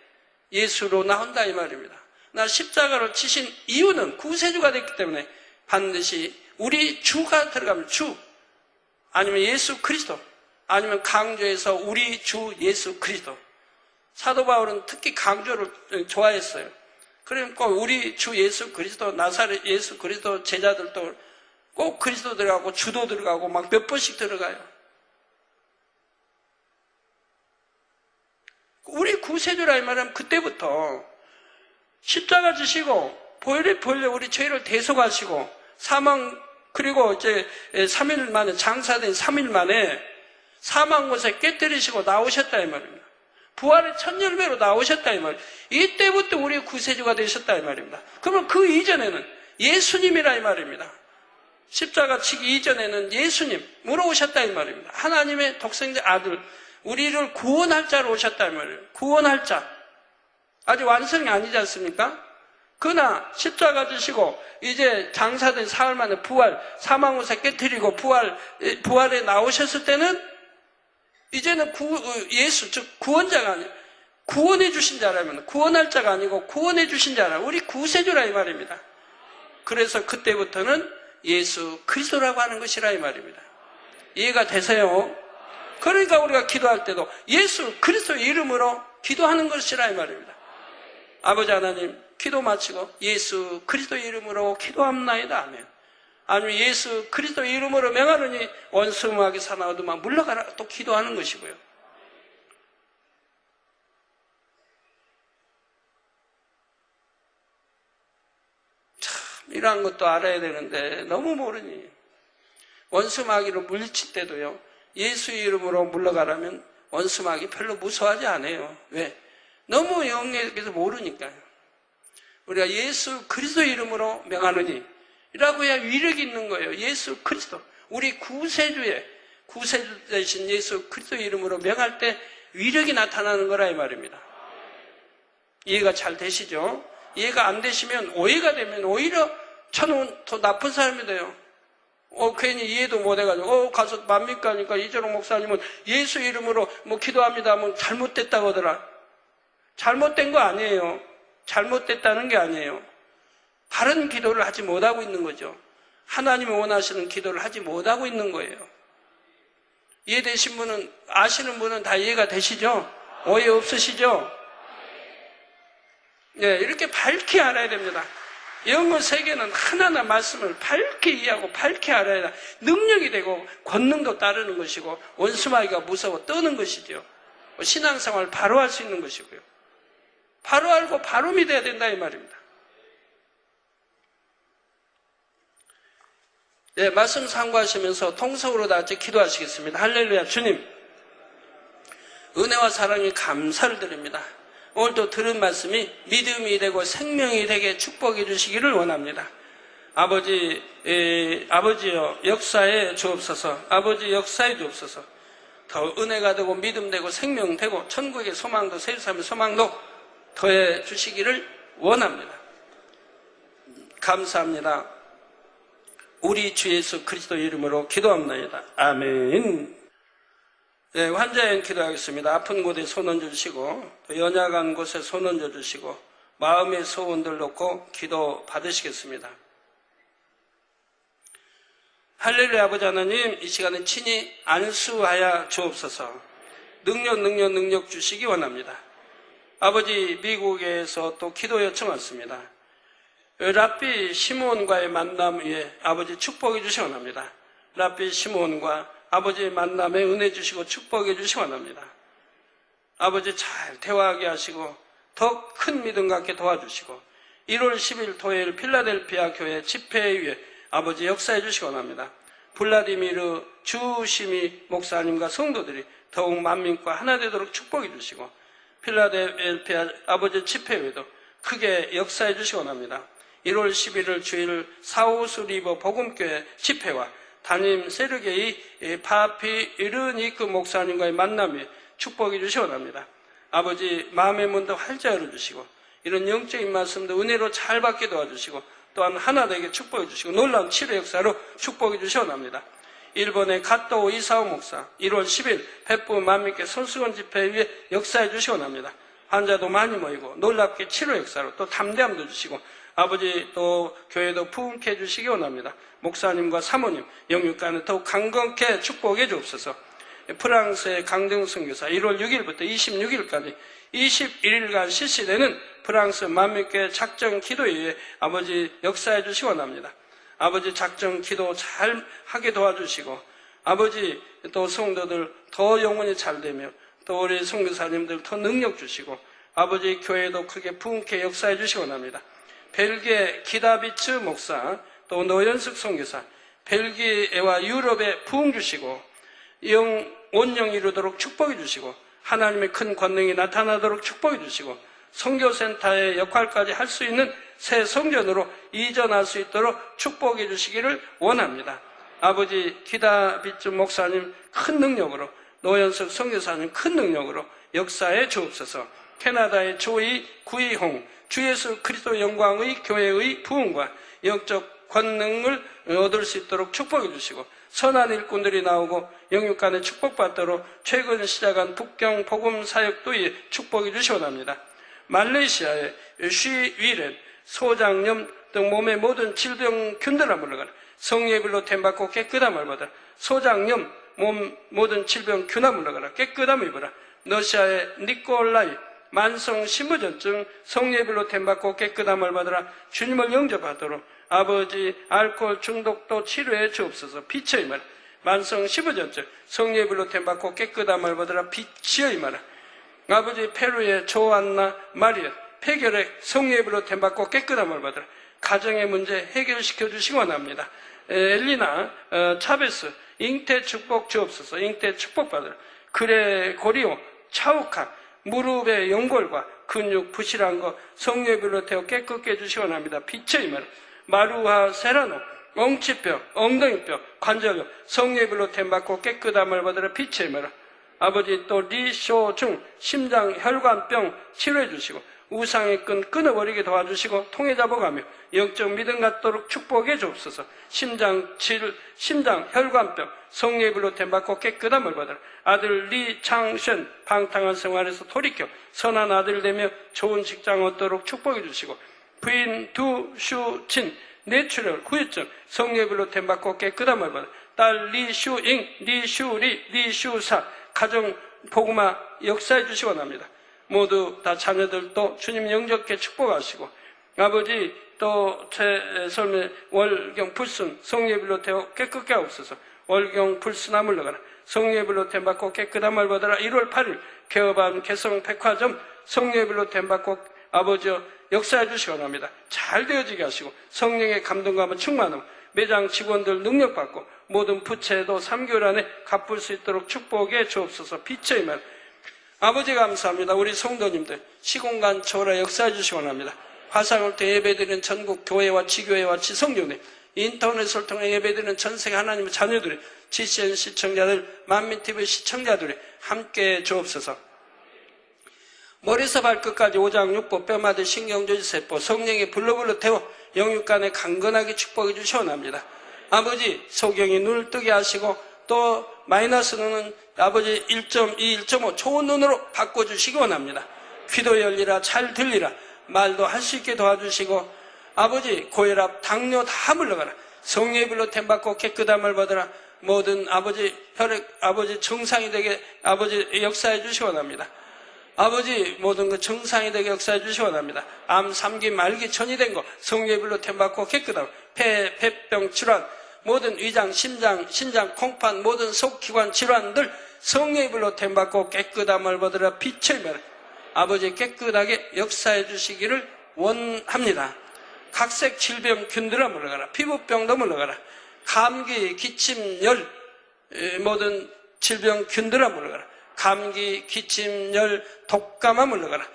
예수로 나온다 이 말입니다. 나 십자가로 치신 이유는 구세주가 됐기 때문에 반드시 우리 주가 들어가면 주, 아니면 예수 그리스도, 아니면 강조해서 우리 주 예수 그리스도. 사도 바울은 특히 강조를 좋아했어요. 그러니까 우리 주 예수 그리스도, 나사렛 예수 그리스도 제자들도 꼭 그리스도 들어가고 주도 들어가고 막 몇 번씩 들어가요. 우리 구세주라 이 말하면 그때부터 십자가 지시고 보혈의 보혈로 우리 죄를 대속하시고 사망, 그리고 이제 3일 만에, 장사된 3일 만에 사망 곳에 깨뜨리시고 나오셨다 이 말입니다. 부활의 첫 열매로 나오셨다 이 말입니다. 이때부터 우리 구세주가 되셨다 이 말입니다. 그러면 그 이전에는 예수님이라 이 말입니다. 십자가 치기 이전에는 예수님으로 오셨다 이 말입니다. 하나님의 독생자 아들, 우리를 구원할 자로 오셨다 이 말이에요. 구원할 자. 아직 완성이 아니지 않습니까? 그러나 십자가 지시고 이제 장사된 사흘 만에 부활, 사망 옷에 깨뜨리고 부활에 나오셨을 때는 이제는 예수, 즉 구원자가 아니에요. 구원해 주신 자라면 구원할 자가 아니고 구원해 주신 자라, 우리 구세주라 이 말입니다. 그래서 그때부터는 예수 그리스도라고 하는 것이라 이 말입니다. 이해가 되세요? 그러니까 우리가 기도할 때도 예수 그리스도의 이름으로 기도하는 것이라 이 말입니다. 아버지 하나님, 기도 마치고 예수 그리스도의 이름으로 기도합나이다. 아멘. 아니면 예수 그리스도의 이름으로 명하노니 원수음악이 사나워도만 물러가라. 또 기도하는 것이고요. 참 이러한 것도 알아야 되는데 너무 모르니. 원수마귀로 물리칠 때도요, 예수의 이름으로 물러가라면 원수마귀 별로 무서워하지 않아요. 왜? 너무 영역에서 모르니까요. 우리가 예수 그리스도의 이름으로 명하노니 이라고 해야 위력이 있는 거예요. 예수 그리스도, 우리 구세주 대신 예수 그리스도의 이름으로 명할 때 위력이 나타나는 거라 이 말입니다. 이해가 잘 되시죠? 이해가 안 되시면, 오해가 되면 오히려 저는 더 나쁜 사람이 돼요. 괜히 이해도 못 해가지고, 가서 맙니까? 하니까 이재롱 목사님은 예수 이름으로 뭐 기도합니다 하면 잘못됐다고 하더라. 잘못된 거 아니에요. 잘못됐다는 게 아니에요. 바른 기도를 하지 못하고 있는 거죠. 하나님이 원하시는 기도를 하지 못하고 있는 거예요. 이해되신 분은, 아시는 분은 다 이해가 되시죠? 오해 없으시죠? 네, 이렇게 밝게 알아야 됩니다. 영어 세계는 하나하나 말씀을 밝게 이해하고 밝게 알아야 능력이 되고 권능도 따르는 것이고 원수마귀가 무서워 떠는 것이죠. 신앙생활을 바로 할 수 있는 것이고요. 바로 알고 바로 믿어야 된다 이 말입니다. 네, 말씀 상고하시면서 통성으로 다 같이 기도하시겠습니다. 할렐루야. 주님, 은혜와 사랑에 감사를 드립니다. 오늘도 들은 말씀이 믿음이 되고 생명이 되게 축복해 주시기를 원합니다. 아버지여 역사에 주옵소서. 아버지 역사에 주옵소서. 더 은혜가 되고 믿음 되고 생명 되고 천국의 소망도 세상의 소망도 더해 주시기를 원합니다. 감사합니다. 우리 주 예수 그리스도 이름으로 기도합니다. 아멘. 네, 환자연 기도하겠습니다. 아픈 곳에 손 얹어주시고 또 연약한 곳에 손 얹어주시고 마음의 소원들 놓고 기도 받으시겠습니다. 할렐루야. 아버지 하나님, 이 시간에 친히 안수하여 주옵소서. 능력 주시기 원합니다. 아버지, 미국에서 또 기도 요청 왔습니다. 랍비 시몬과의 만남 위에 아버지 축복해 주시기 원합니다. 랍비 시몬과 아버지의 만남에 은혜 주시고 축복해 주시기 원합니다. 아버지 잘 대화하게 하시고 더 큰 믿음 갖게 도와주시고 1월 10일 토요일 필라델피아 교회 집회 위에 아버지 역사해 주시기 원합니다. 블라디미르 주시미 목사님과 성도들이 더욱 만민과 하나 되도록 축복해 주시고 필라델피아 아버지 집회에도 크게 역사해 주시기 원합니다. 1월 11일 주일 사우스 리버 복음교회 집회와 담임 세르게이 파피르니크 목사님과의 만남에 축복해 주시기 원합니다. 아버지 마음의 문도 활짝 열어주시고 이런 영적인 말씀도 은혜로 잘 받게 도와주시고 또한 하나 되게 축복해 주시고 놀라운 치료 역사로 축복해 주시기 원합니다. 일본의 가토 이사오 목사 1월 10일 백부 만민께 손수건 집회 위에 역사해 주시기 원합니다. 환자도 많이 모이고 놀랍게 치료 역사로 또 담대함도 주시고 아버지 또 교회도 부흥케 해주시기 원합니다. 목사님과 사모님 영육간을 더욱 강건케 축복해 주옵소서. 프랑스의 강등 선교사 1월 6일부터 26일까지 21일간 실시되는 프랑스 만민교회 작정 기도회에 아버지 역사해 주시기 원합니다. 아버지 작정 기도 잘 하게 도와주시고 아버지 또 성도들 더 영혼이 잘 되며 또 우리 선교사님들 더 능력 주시고 아버지 교회도 크게 부흥케 역사해 주시기 원합니다. 벨기에 기다비츠 목사 또 노현숙 선교사 벨기에와 유럽에 부흥 주시고 온영 이루도록 축복해 주시고 하나님의 큰 권능이 나타나도록 축복해 주시고 선교센터의 역할까지 할 수 있는 새 성전으로 이전할 수 있도록 축복해 주시기를 원합니다. 아버지 기다비츠 목사님 큰 능력으로 노현석 선교사님 큰 능력으로 역사해 주옵소서. 캐나다의 조이 구이홍 주 예수 그리스도 영광의 교회의 부흥과 영적 권능을 얻을 수 있도록 축복해 주시고 선한 일꾼들이 나오고 영육간에 축복받도록 최근 시작한 북경 복음 사역도 축복해 주시기 원합니다. 말레이시아의 쉬위렌 소장염 등 몸의 모든 질병균들아 물러가라. 성예별로 템받고 깨끗함을 받아라. 소장염 몸 모든 질병 균아 물러가라. 깨끗함을 입어라. 러시아의 니콜라이 만성 신부전증 성예별로 템받고 깨끗함을 받아라. 주님을 영접하도록 아버지 알코올 중독도 치료해 주옵소서. 빛의 말 만성 신부전증 성예별로 템받고 깨끗함을 받아라. 빛의 말 아버지 페루의 조안나 마리아 폐결핵 성예별로 템받고 깨끗함을 받아라. 가정의 문제 해결시켜 주시기 원합니다. 엘리나 차베스 잉태 축복 주옵소서. 잉태 축복 받으라. 그레고리오 차우카 무릎의 연골과 근육 부실한 거 성예별로 태워 깨끗게 해주시기 원합니다. 빛의 말 마루하 세라노 엉치뼈 엉덩이뼈 관절염 성예별로 템받고 깨끗함을 받으라. 빛의 말 아버지 또 리쇼중 심장 혈관병 치료해 주시고 우상의 끈 끊어버리게 도와주시고 통해 잡아가며 영적 믿음 갖도록 축복해 주옵소서. 심장 혈관병 성예별로 템받고 깨끗함을 받으라. 아들 리창션 방탕한 생활에서 돌이켜 선한 아들 되며 좋은 직장 얻도록 축복해 주시고 부인 두슈친 뇌출혈 후유증 성예별로 템받고 깨끗함을 받으라. 딸 리슈잉 리슈리 리슈사 가정 복음화 역사해 주시기 원합니다. 모두 다 자녀들도 주님 영접케 축복하시고 아버지 또 최설매 월경 불순 성예별로 태워 깨끗게 하옵소서. 월경 불순함 물러가라. 성예별로 템받고 깨끗함을 받아라. 1월 8일 개업한 개성 백화점 성예별로 템받고 아버지여 역사해 주시기 원합니다. 잘 되어지게 하시고 성령의 감동감을 충만하고 매장 직원들 능력받고 모든 부채도 3개월 안에 갚을 수 있도록 축복해 주옵소서. 빛의 말 아버지 감사합니다. 우리 성도님들 시공간 초월하 역사해 주시기 원합니다. 화상을 통해 예배드리는 전국 교회와 지교회와 지성교회 인터넷을 통해 예배드리는 전세계 하나님의 자녀들이 GCN 시청자들 만민TV 시청자들이 함께해 주옵소서. 머리서 발끝까지 오장육부 뼈마디 신경조직세포 성령의 불러불러 태워 영육간에 강건하게 축복해 주시기 원합니다. 아버지 소경이 눈을 뜨게 하시고 또 마이너스 눈은 아버지 1.2, 1.5 좋은 눈으로 바꿔주시기 원합니다. 귀도 열리라 잘 들리라 말도 할 수 있게 도와주시고 아버지 고혈압 당뇨 다 물러가라. 성예별로 템받고 깨끗함을 받으라. 모든 아버지 혈액 아버지 정상이 되게 아버지 역사해 주시기 원합니다. 아버지 모든 그 정상이 되게 역사해 주시기 원합니다. 암 3기 말기 전이 된 거 성예별로 템받고 깨끗함 폐병 질환 모든 위장 심장 신장 콩팥 모든 속기관 질환들 성예별로 템받고 깨끗함을 받으라. 빛의 말 아버지 깨끗하게 역사해 주시기를 원합니다. 각색 질병 균들아 물러가라. 피부병도 물러가라. 감기 기침 열 모든 질병 균들아 물러가라. 감기 기침 열 독감아 물러가라.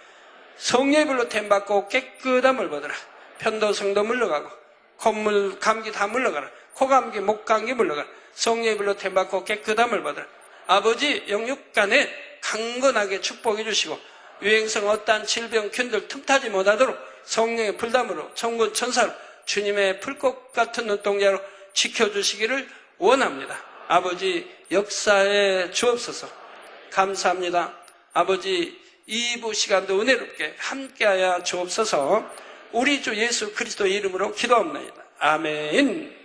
성예별로 템받고 깨끗함을 받으라. 편도성도 물러가고 콧물 감기 다 물러가라. 코감기 목감기 물러가라. 성예별로 템받고 깨끗함을 받으라. 아버지 영육간에 강건하게 축복해 주시고 유행성 어떠한 질병 균들 틈타지 못하도록 성령의 불담으로 천군 천사로 주님의 풀꽃 같은 눈동자로 지켜주시기를 원합니다. 아버지 역사에 주옵소서. 감사합니다. 아버지 2부 시간도 은혜롭게 함께하여 주옵소서. 우리 주 예수 그리스도의 이름으로 기도합니다. 아멘.